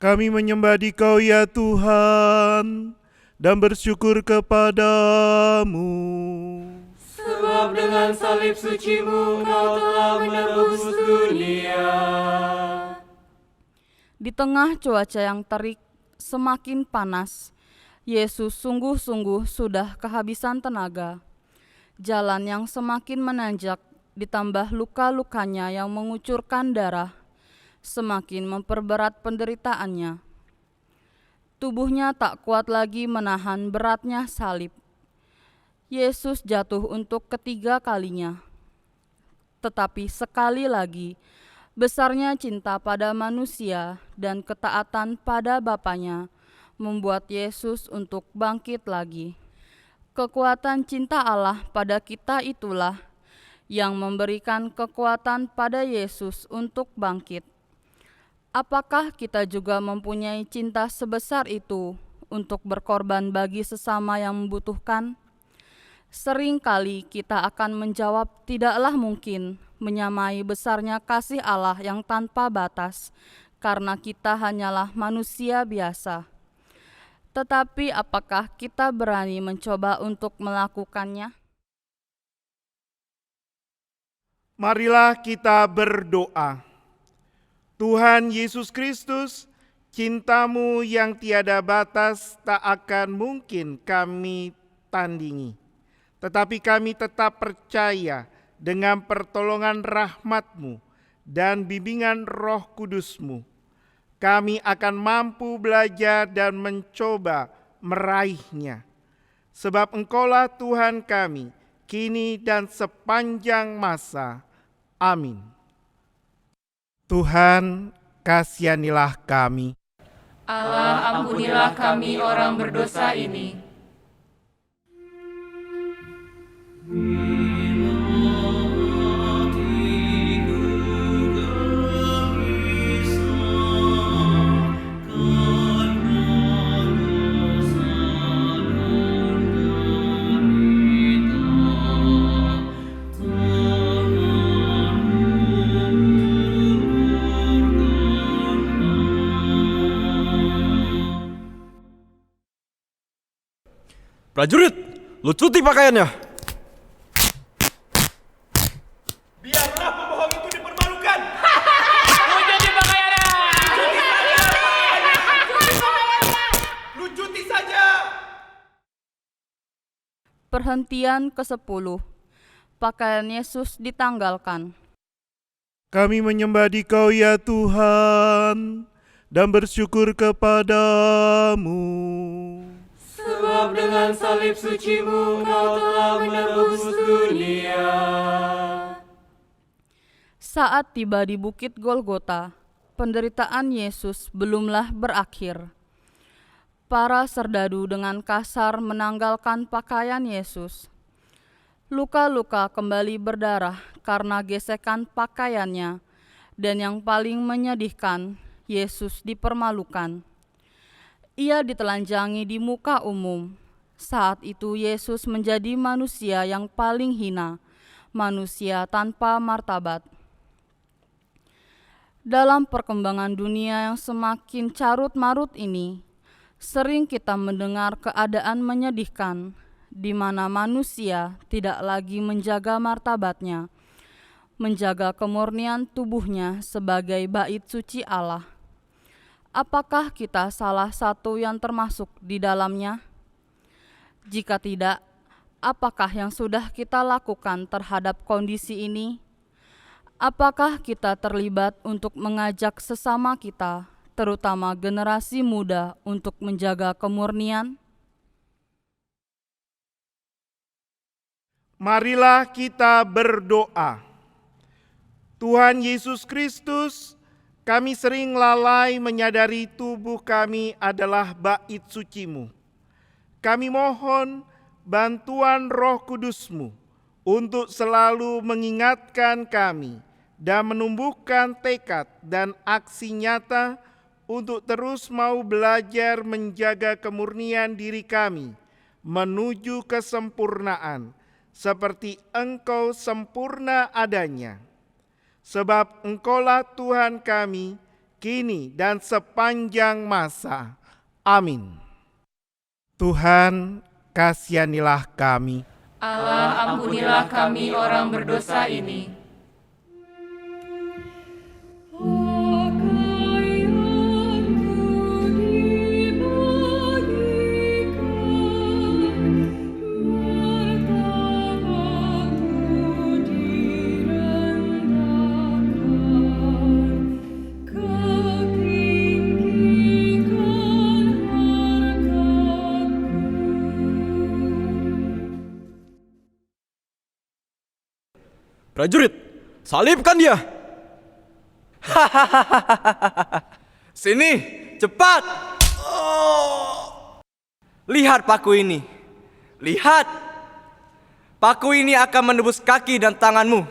Kami menyembah Dikau ya Tuhan, dan bersyukur kepadamu. Sebab dengan salib suci-Mu Engkau telah menebus dunia. Di tengah cuaca yang terik semakin panas, Yesus sungguh-sungguh sudah kehabisan tenaga. Jalan yang semakin menanjak ditambah luka-lukanya yang mengucurkan darah, semakin memperberat penderitaannya. Tubuhnya tak kuat lagi menahan beratnya salib. Yesus jatuh untuk ketiga kalinya. Tetapi sekali lagi, besarnya cinta pada manusia dan ketaatan pada Bapanya membuat Yesus untuk bangkit lagi. Kekuatan cinta Allah pada kita itulah yang memberikan kekuatan pada Yesus untuk bangkit. Apakah kita juga mempunyai cinta sebesar itu untuk berkorban bagi sesama yang membutuhkan? Seringkali kita akan menjawab tidaklah mungkin menyamai besarnya kasih Allah yang tanpa batas, karena kita hanyalah manusia biasa. Tetapi apakah kita berani mencoba untuk melakukannya? Marilah kita berdoa. Tuhan Yesus Kristus, cinta-Mu yang tiada batas tak akan mungkin kami tandingi. Tetapi kami tetap percaya dengan pertolongan rahmat-Mu dan bimbingan Roh Kudus-Mu, kami akan mampu belajar dan mencoba meraihnya. Sebab Engkaulah Tuhan kami, kini dan sepanjang masa. Amin. Tuhan, kasihanilah kami. Allah, ampunilah kami orang berdosa ini. Prajurit, lucuti pakaiannya. Biarlah pembohong itu dipermalukan. Lucuti pakaiannya. Lucuti saja. Perhentian ke-10. Pakaian Yesus ditanggalkan. Kami menyembah Dikau ya Tuhan dan bersyukur kepadamu. Sebab dengan salib suci-Mu Kau telah menebus dunia. Saat tiba di Bukit Golgota, penderitaan Yesus belumlah berakhir. Para serdadu dengan kasar menanggalkan pakaian Yesus. Luka-luka kembali berdarah karena gesekan pakaiannya, dan yang paling menyedihkan, Yesus dipermalukan. Ia ditelanjangi di muka umum. Saat itu Yesus menjadi manusia yang paling hina, manusia tanpa martabat. Dalam perkembangan dunia yang semakin carut-marut ini, sering kita mendengar keadaan menyedihkan, di mana manusia tidak lagi menjaga martabatnya, menjaga kemurnian tubuhnya sebagai bait suci Allah. Apakah kita salah satu yang termasuk di dalamnya? Jika tidak, apakah yang sudah kita lakukan terhadap kondisi ini? Apakah kita terlibat untuk mengajak sesama kita, terutama generasi muda, untuk menjaga kemurnian? Marilah kita berdoa. Tuhan Yesus Kristus, kami sering lalai menyadari tubuh kami adalah bait suci-Mu. Kami mohon bantuan Roh Kudus-Mu untuk selalu mengingatkan kami dan menumbuhkan tekad dan aksi nyata untuk terus mau belajar menjaga kemurnian diri kami menuju kesempurnaan seperti Engkau sempurna adanya. Sebab Engkaulah Tuhan kami, kini dan sepanjang masa. Amin. Tuhan, kasihanilah kami. Allah, ampunilah kami orang berdosa ini. Prajurit, salibkan dia! Sini, cepat! Lihat paku ini. Lihat. Paku ini akan menebus kaki dan tanganmu.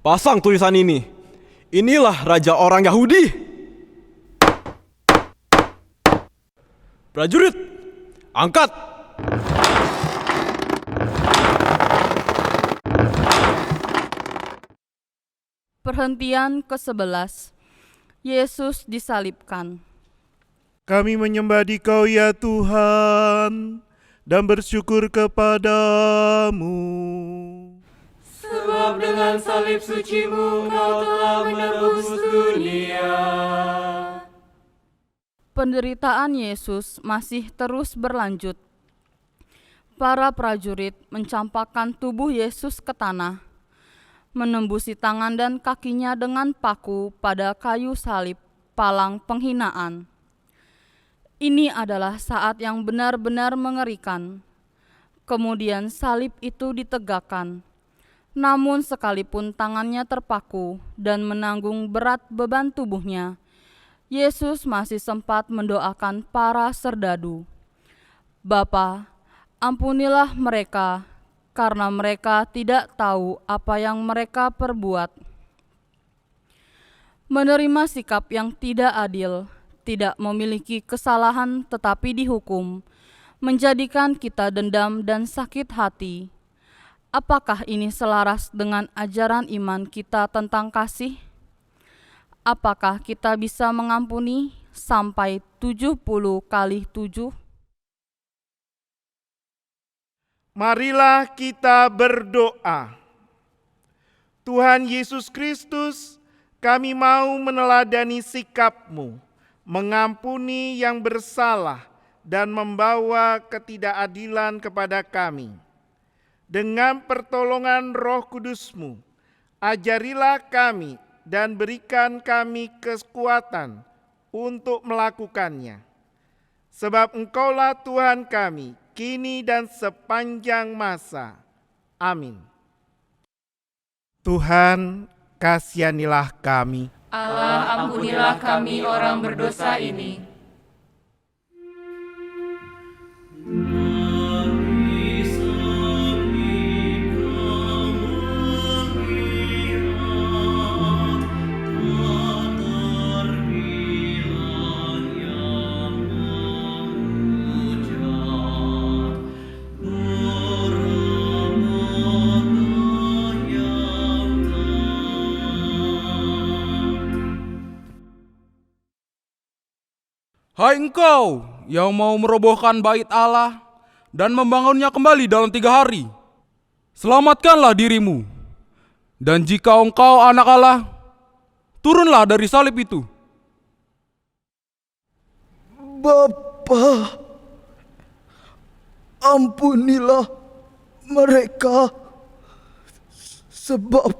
Pasang tulisan ini. Inilah raja orang Yahudi. Prajurit, angkat. Perhentian ke-11. Yesus disalibkan. Kami menyembah Dikau ya Tuhan dan bersyukur kepadamu. Sebab dengan salib suci-Mu Kau telah menebus dunia. Penderitaan Yesus masih terus berlanjut. Para prajurit mencampakkan tubuh Yesus ke tanah, menembusi tangan dan kakinya dengan paku pada kayu salib, palang penghinaan. Ini adalah saat yang benar-benar mengerikan. Kemudian salib itu ditegakkan. Namun sekalipun tangannya terpaku dan menanggung berat beban tubuhnya, Yesus masih sempat mendoakan para serdadu. Bapa, ampunilah mereka, karena mereka tidak tahu apa yang mereka perbuat. Menerima sikap yang tidak adil, tidak memiliki kesalahan tetapi dihukum, menjadikan kita dendam dan sakit hati. Apakah ini selaras dengan ajaran iman kita tentang kasih? Apakah kita bisa mengampuni sampai 70 kali 7? Marilah kita berdoa. Tuhan Yesus Kristus, kami mau meneladani sikap-Mu, mengampuni yang bersalah dan membawa ketidakadilan kepada kami. Dengan pertolongan Roh Kudus-Mu, ajarilah kami dan berikan kami kekuatan untuk melakukannya. Sebab Engkaulah Tuhan kami, kini dan sepanjang masa. Amin. Tuhan, kasihanilah kami. Allah, ampunilah kami orang berdosa ini. Hai engkau yang mau merobohkan bait Allah dan membangunnya kembali dalam 3 hari. Selamatkanlah dirimu. Dan jika engkau anak Allah, turunlah dari salib itu. Bapa, ampunilah mereka, sebab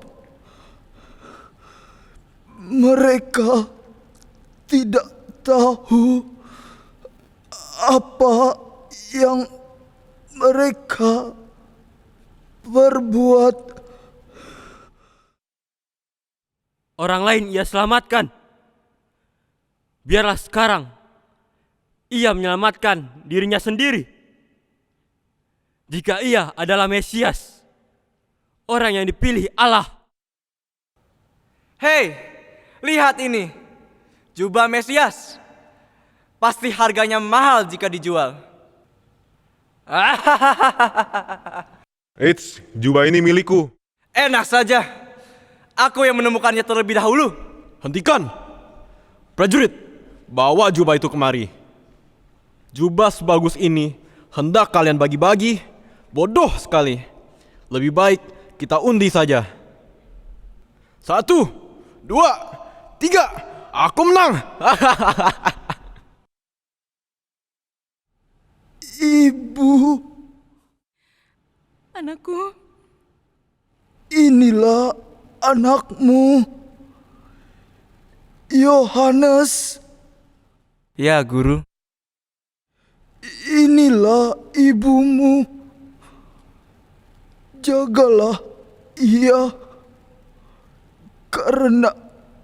mereka tidak tahu apa yang mereka perbuat. Orang lain ia selamatkan. Biarlah sekarang ia menyelamatkan dirinya sendiri. Jika ia adalah Mesias, orang yang dipilih Allah. Hei, lihat ini. Jubah Mesias. Pasti harganya mahal jika dijual. Eits, jubah ini milikku. Enak saja. Aku yang menemukannya terlebih dahulu. Hentikan! Prajurit, bawa jubah itu kemari. Jubah sebagus ini hendak kalian bagi-bagi? Bodoh sekali. Lebih baik kita undi saja. 1, 2, 3. Aku menang. Ibu, Anakku, inilah anakmu, Yohanes. Ya, Guru. Inilah ibumu. Jagalah ia, karena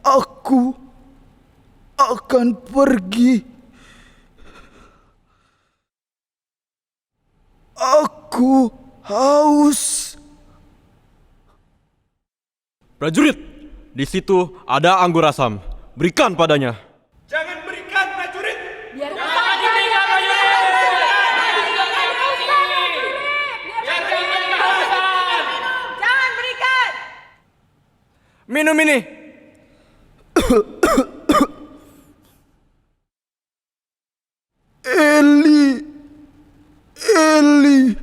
aku akan pergi. Aku haus. Prajurit, di situ ada anggur asam. Berikan padanya. Jangan berikan, prajurit. Jangan diberikan, prajurit. Jangan berikan. Minum ini. Eli, Eli,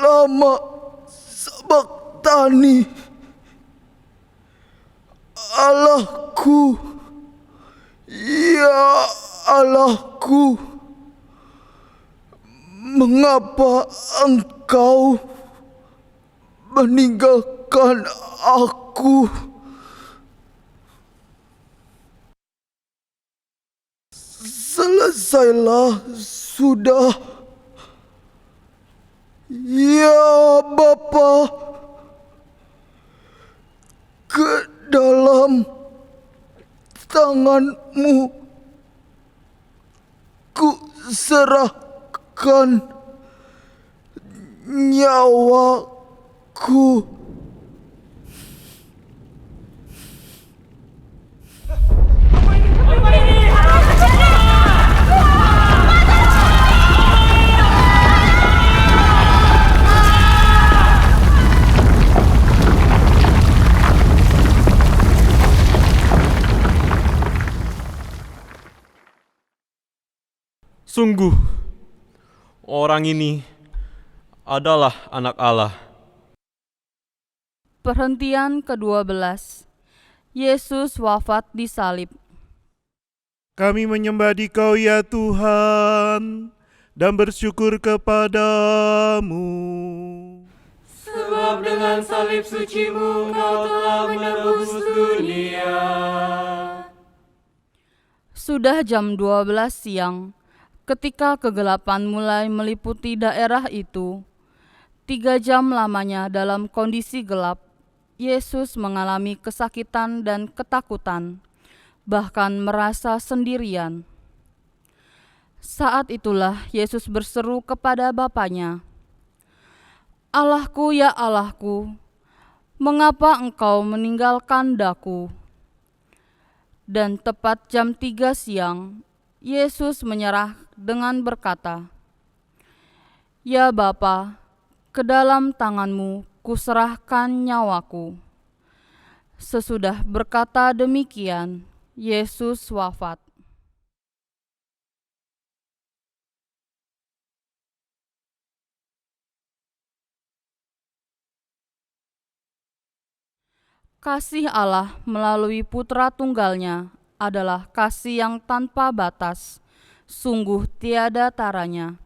lama sabachthani. Allahku, ya Allahku, mengapa engkau meninggalkan aku? Selesailah sudah, ya Bapa. Ke dalam tangan-Mu ku serahkan nyawaku. Sungguh, orang ini adalah anak Allah. Perhentian ke-12. Yesus wafat di salib. Kami menyembah Dikau ya Tuhan dan bersyukur kepadamu. Sebab dengan salib suci-Mu Kau telah menebus dunia. Sudah jam 12 siang, ketika kegelapan mulai meliputi daerah itu. 3 jam lamanya dalam kondisi gelap, Yesus mengalami kesakitan dan ketakutan, bahkan merasa sendirian. Saat itulah Yesus berseru kepada Bapanya, "Allahku, ya Allahku, mengapa Engkau meninggalkan Daku?" Dan tepat jam 3 siang, Yesus menyerah dengan berkata, "Ya Bapa, ke dalam tangan-Mu kuserahkan nyawaku." Sesudah berkata demikian, Yesus wafat. Kasih Allah melalui Putra Tunggal-Nya adalah kasih yang tanpa batas, sungguh tiada taranya.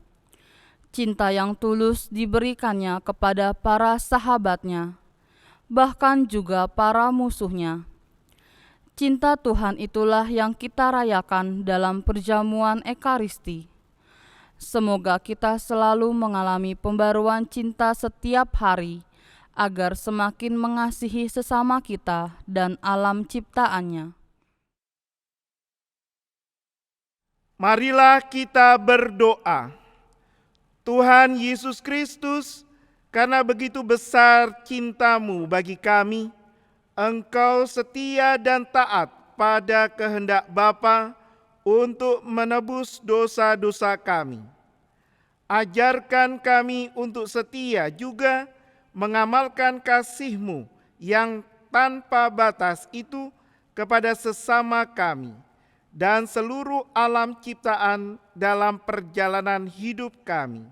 Cinta yang tulus diberikannya kepada para sahabatnya, bahkan juga para musuhnya. Cinta Tuhan itulah yang kita rayakan dalam perjamuan Ekaristi. Semoga kita selalu mengalami pembaruan cinta setiap hari, agar semakin mengasihi sesama kita dan alam ciptaannya. Marilah kita berdoa. Tuhan Yesus Kristus, karena begitu besar cinta-Mu bagi kami, Engkau setia dan taat pada kehendak Bapa untuk menebus dosa-dosa kami. Ajarkan kami untuk setia juga mengamalkan kasih-Mu yang tanpa batas itu kepada sesama kami dan seluruh alam ciptaan dalam perjalanan hidup kami.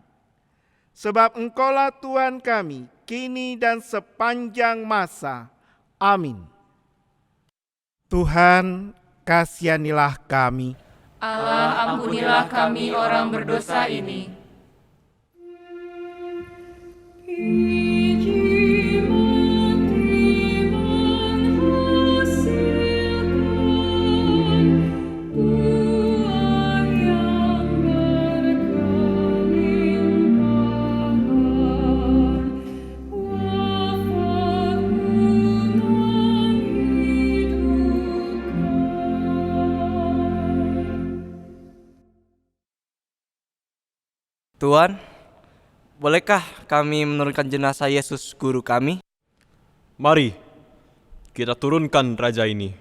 Sebab Engkaulah Tuhan kami, kini dan sepanjang masa. Amin. Tuhan, kasihanilah kami. Allah, ampunilah kami orang berdosa ini. Tuhan, bolehkah kami menurunkan jenazah Yesus Guru kami? Mari, kita turunkan Raja ini.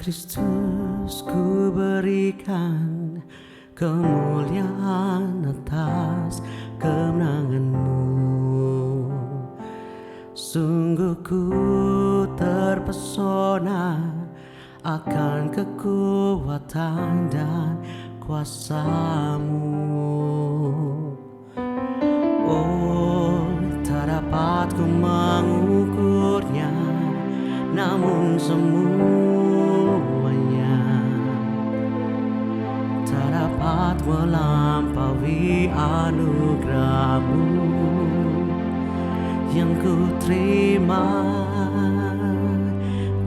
Kristus ku berikan kemuliaan atas kemenangan-Mu. Sungguh ku terpesona akan kekuatan dan kuasa-Mu. Oh, tak dapat ku mengukurnya, namun semuanya tak dapat melampaui anugerah-Mu yang ku terima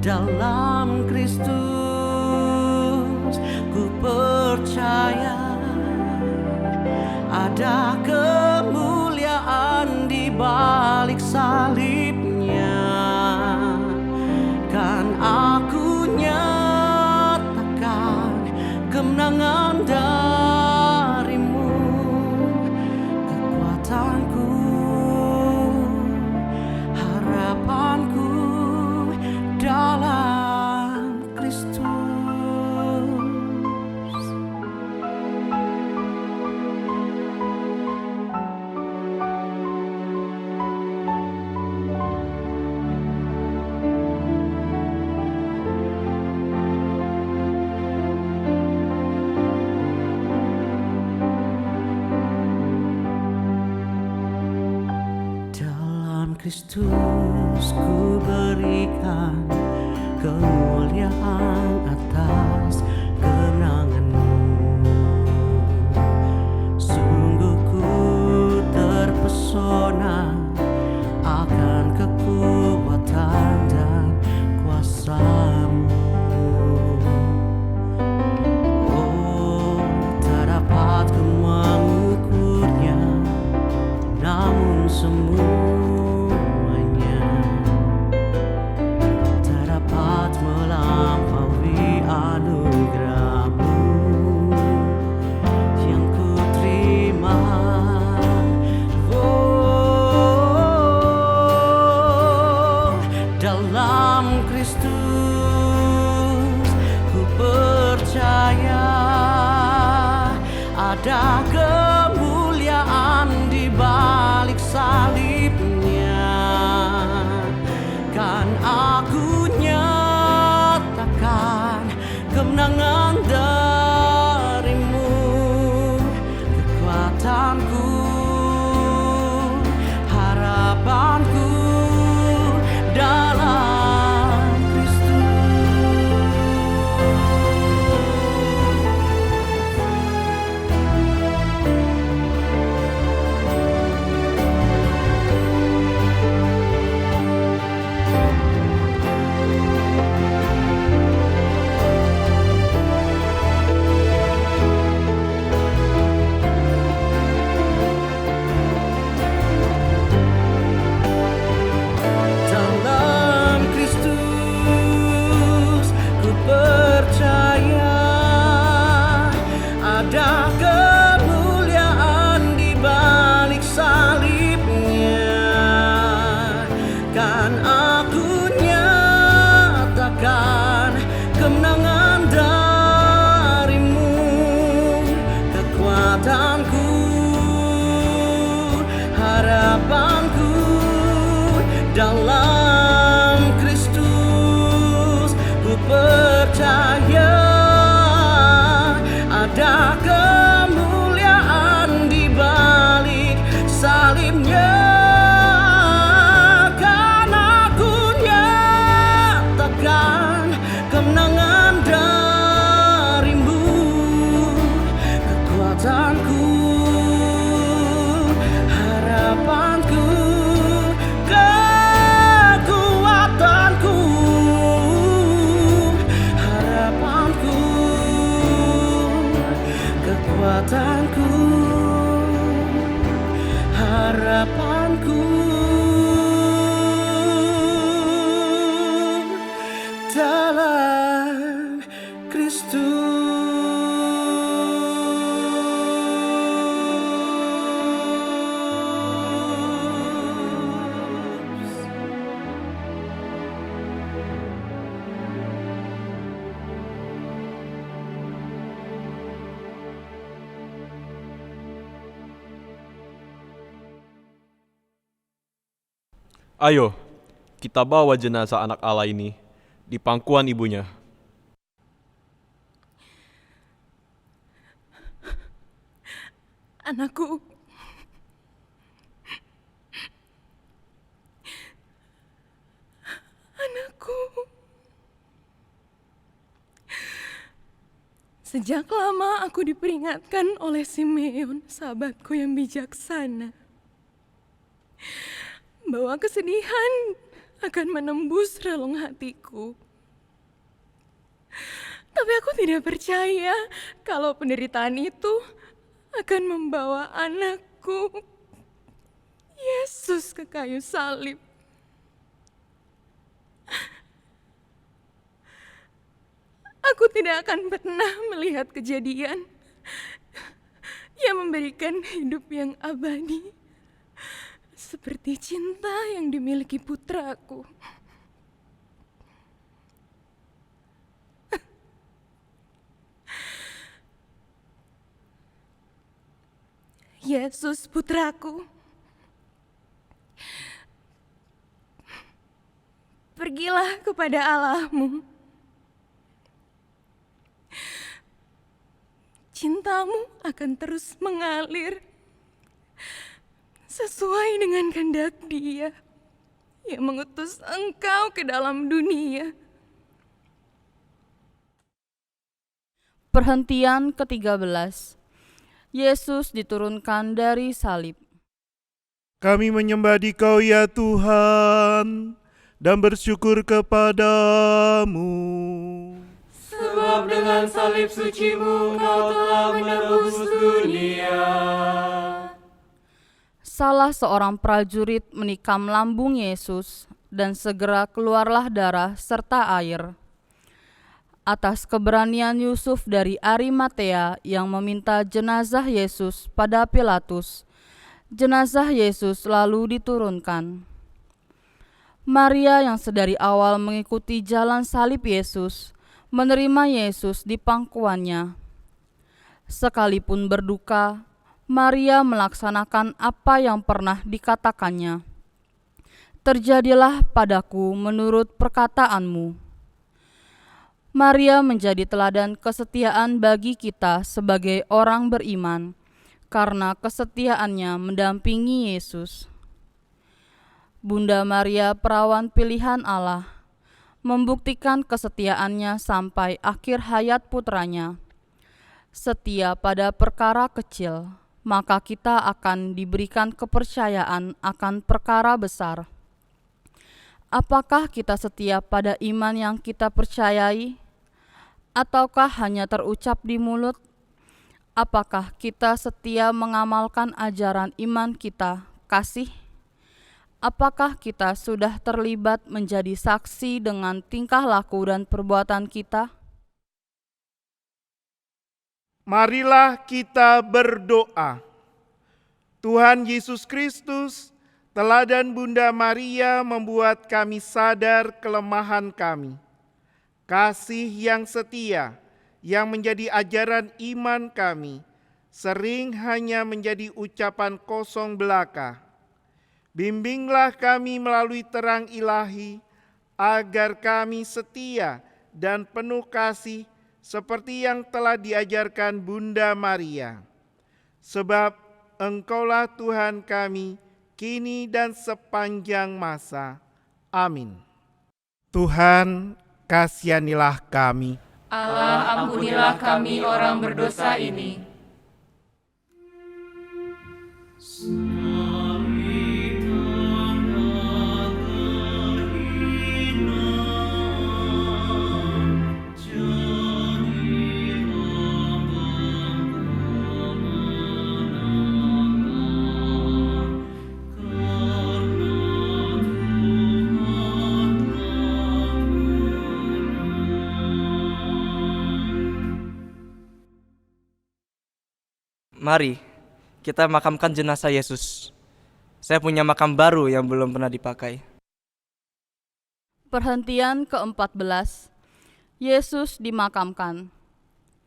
dalam Kristus. Ku percaya ada kemuliaan di balik salibnya, kan aku nyatakan kemenangan dari-Mu. Kekuatanku, harapanku Kristus ku berikan kemuliaan atas kemenangan-Mu. Sungguh ku terpesona akan kekuatan dan kuasa-Mu. Oh, tak dapat ku mengukurnya, namun semuanya tak dapat melampaui anugerah-Mu yang ku terima. Oh, dalam Kristus ku percaya ada kemuliaan di balik salibnya. Kan aku nyatakan kemenangan dari-Mu, kekuatanku, harapanku dalam Kristus. Dalam Kristus ku percaya ada kemuliaan di balik salibnya. Kan aku nyatakan kemenangan dari-Mu, kekuatanku, harapanku dalam Kristus. Ku percaya ada kemuliaan di balik salibnya. Kan aku nyatakan kemenangan dari-Mu, kekuatanku, harapanku, kekuatanku, harapanku, kekuatanku, harapanku dalam Kristus. Ayo, kita bawa jenazah anak Allah ini di pangkuan ibunya. Anakku, anakku, sejak lama aku diperingatkan oleh Simeon, sahabatku yang bijaksana, bahwa kesedihan akan menembus relung hatiku. Tapi aku tidak percaya kalau penderitaan itu akan membawa anakku, Yesus, ke kayu salib. Aku tidak akan pernah melihat kejadian yang memberikan hidup yang abadi seperti cinta yang dimiliki putraku. Yesus, putraku, pergilah kepada Allahmu. Cintamu akan terus mengalir sesuai dengan kehendak Dia. yang mengutus Engkau ke dalam dunia. Perhentian ke-13. Yesus diturunkan dari salib. Kami menyembah Dikau ya Tuhan dan bersyukur kepadamu. Sebab dengan salib suci-Mu Kau telah menebus dunia. Salah seorang prajurit menikam lambung Yesus dan segera keluarlah darah serta air. Atas keberanian Yusuf dari Arimatea yang meminta jenazah Yesus pada Pilatus, jenazah Yesus lalu diturunkan. Maria yang sedari awal mengikuti jalan salib Yesus, menerima Yesus di pangkuannya. Sekalipun berduka, Maria melaksanakan apa yang pernah dikatakannya. Terjadilah padaku menurut perkataanmu. Maria menjadi teladan kesetiaan bagi kita sebagai orang beriman, karena kesetiaannya mendampingi Yesus. Bunda Maria perawan pilihan Allah, membuktikan kesetiaannya sampai akhir hayat putranya. Setia pada perkara kecil, maka kita akan diberikan kepercayaan akan perkara besar. Apakah kita setia pada iman yang kita percayai? Ataukah hanya terucap di mulut? Apakah kita setia mengamalkan ajaran iman kita, kasih? Apakah kita sudah terlibat menjadi saksi dengan tingkah laku dan perbuatan kita? Marilah kita berdoa. Tuhan Yesus Kristus, teladan Bunda Maria membuat kami sadar kelemahan kami. Kasih yang setia, yang menjadi ajaran iman kami, sering hanya menjadi ucapan kosong belaka. Bimbinglah kami melalui terang ilahi, agar kami setia dan penuh kasih, seperti yang telah diajarkan Bunda Maria. Sebab Engkaulah Tuhan kami, kini dan sepanjang masa. Amin. Tuhan, kasihanilah kami. Allah, ampunilah kami orang berdosa ini. Mari kita makamkan jenazah Yesus. Saya punya makam baru yang belum pernah dipakai. Perhentian ke-14. Yesus dimakamkan.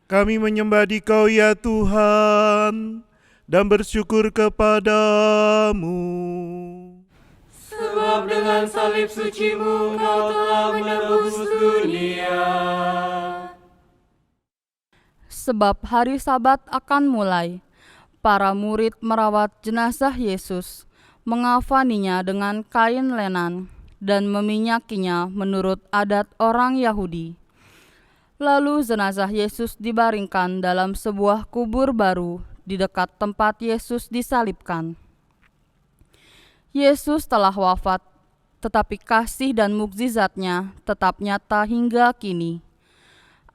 Kami menyembah Dikau ya Tuhan dan bersyukur kepadamu. Sebab dengan salib suci-Mu Kau telah menebus dunia. Sebab hari Sabat akan mulai, para murid merawat jenazah Yesus, mengafaninya dengan kain lenan, dan meminyakinya menurut adat orang Yahudi. Lalu jenazah Yesus dibaringkan dalam sebuah kubur baru di dekat tempat Yesus disalibkan. Yesus telah wafat, tetapi kasih dan mukjizatnya tetap nyata hingga kini.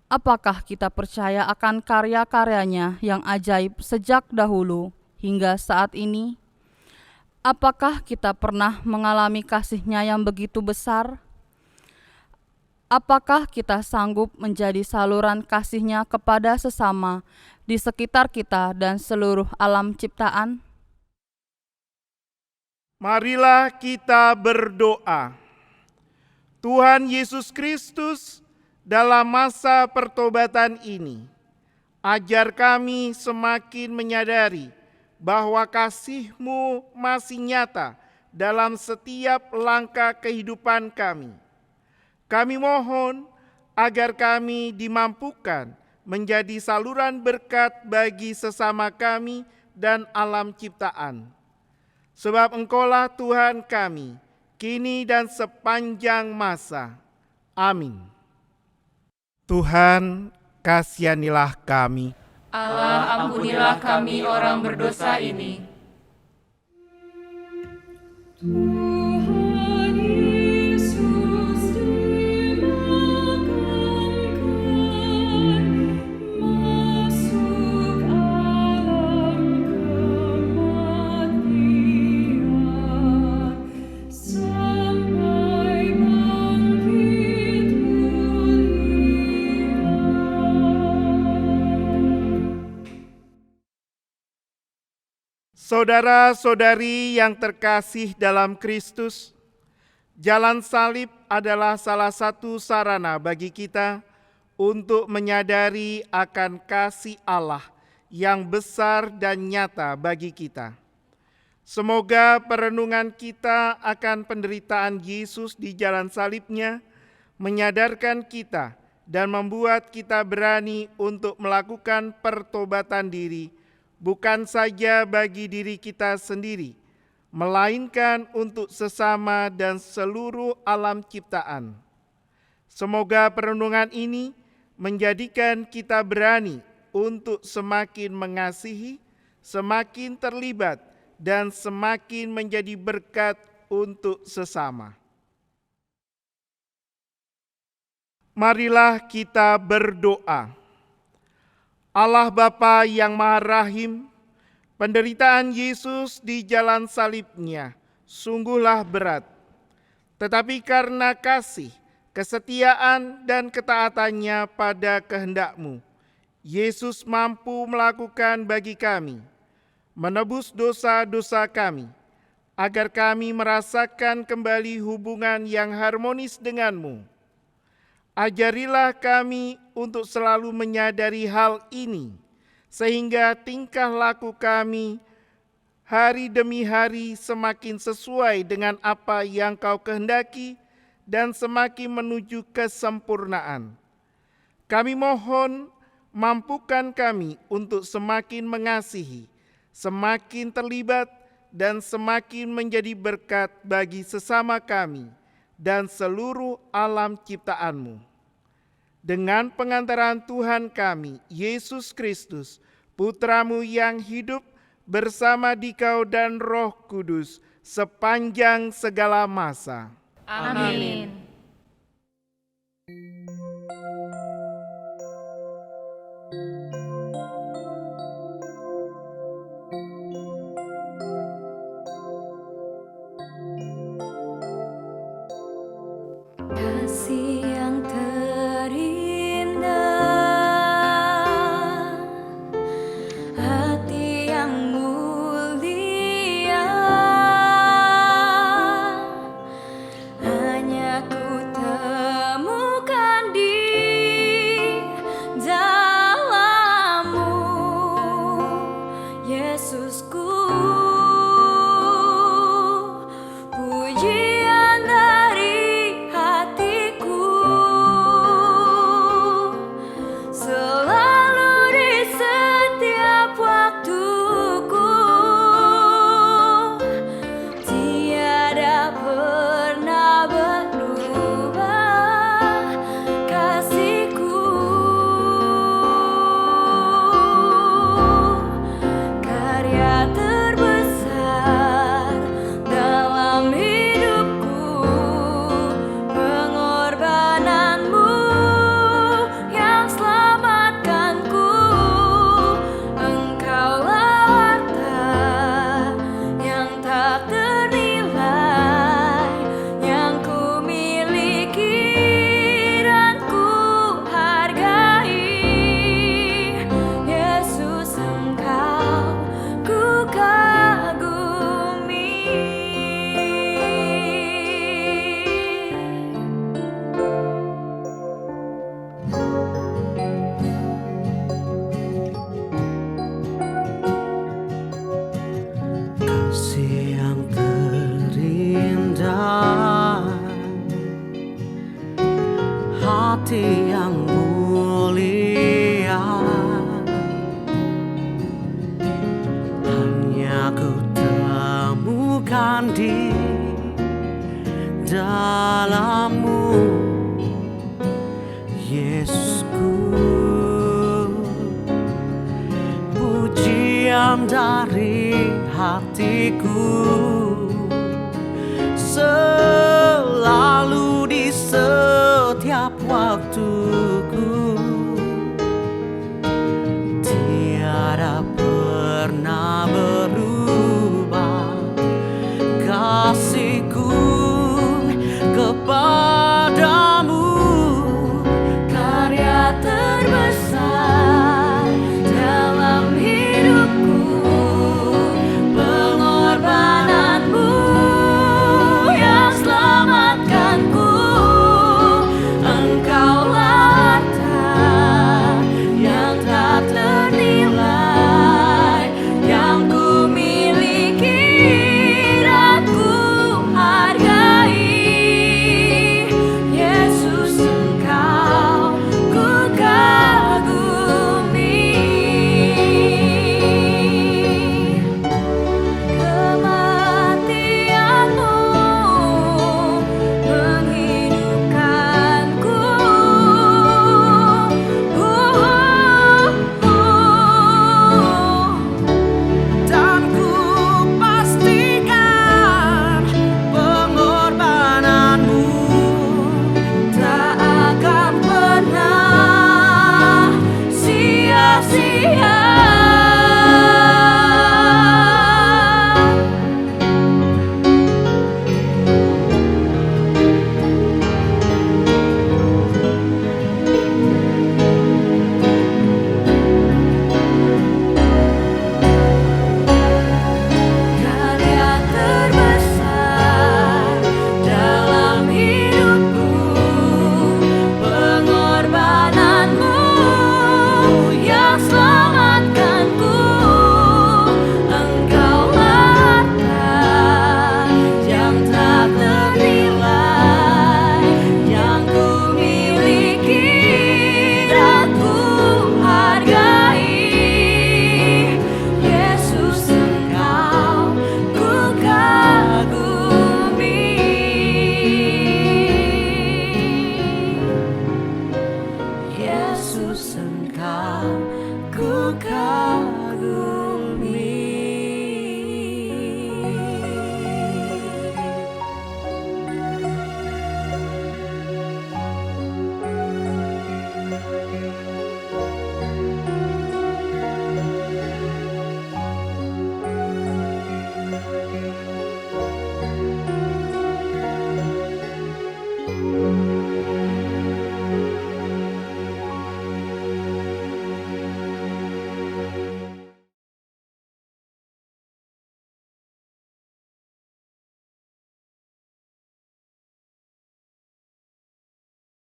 Apakah kita percaya akan karya-karyanya yang ajaib sejak dahulu hingga saat ini? Apakah kita pernah mengalami kasih-Nya yang begitu besar? Apakah kita sanggup menjadi saluran kasih-Nya kepada sesama di sekitar kita dan seluruh alam ciptaan? Marilah kita berdoa. Tuhan Yesus Kristus, dalam masa pertobatan ini, ajar kami semakin menyadari bahwa kasih-Mu masih nyata dalam setiap langkah kehidupan kami. Kami mohon agar kami dimampukan menjadi saluran berkat bagi sesama kami dan alam ciptaan. Sebab Engkaulah Tuhan kami, kini dan sepanjang masa. Amin. Tuhan, kasihanilah kami. Allah, ampunilah kami orang berdosa ini. Tuhan Yesus dimakamkan, masuk alam kematian, sampai bangkit mulia. Saudara-saudari yang terkasih dalam Kristus, jalan salib adalah salah satu sarana bagi kita untuk menyadari akan kasih Allah yang besar dan nyata bagi kita. Semoga perenungan kita akan penderitaan Yesus di jalan salibnya menyadarkan kita dan membuat kita berani untuk melakukan pertobatan diri, bukan saja bagi diri kita sendiri, melainkan untuk sesama dan seluruh alam ciptaan. Semoga perenungan ini menjadikan kita berani untuk semakin mengasihi, semakin terlibat, dan semakin menjadi berkat untuk sesama. Marilah kita berdoa. Allah Bapa yang Maha Rahim, penderitaan Yesus di jalan salibnya sungguhlah berat. Tetapi karena kasih, kesetiaan, dan ketaatannya pada kehendak-Mu, Yesus mampu melakukan bagi kami, menebus dosa-dosa kami, agar kami merasakan kembali hubungan yang harmonis denganmu. Ajarilah kami untuk selalu menyadari hal ini, sehingga tingkah laku kami hari demi hari semakin sesuai dengan apa yang Kau kehendaki dan semakin menuju kesempurnaan. Kami mohon, mampukan kami untuk semakin mengasihi, semakin terlibat, dan semakin menjadi berkat bagi sesama kami dan seluruh alam ciptaan-Mu. Dengan pengantaran Tuhan kami, Yesus Kristus, Putra-Mu yang hidup bersama Dikau dan Roh Kudus sepanjang segala masa. Amin. Kasih yang terindah, hati yang mulia, hanya ku temukan di dalam-Mu, Yesusku. Pujian dari hatiku, selalu di setiap waktuku, tiada pernah berubah kasih-Ku. Karya terbesar dalam hidupku, pengorbanan-Mu yang selamatkanku. Engkaulah harta yang tak ternilai, yang ku miliki dan ku hargai. Yesus, Engkau ku kagumi. Kasih yang terindah, hati yang mulia, hanya ku temukan di dalam-Mu, Yesusku. Pujian dari hatiku selalu di setiap waktu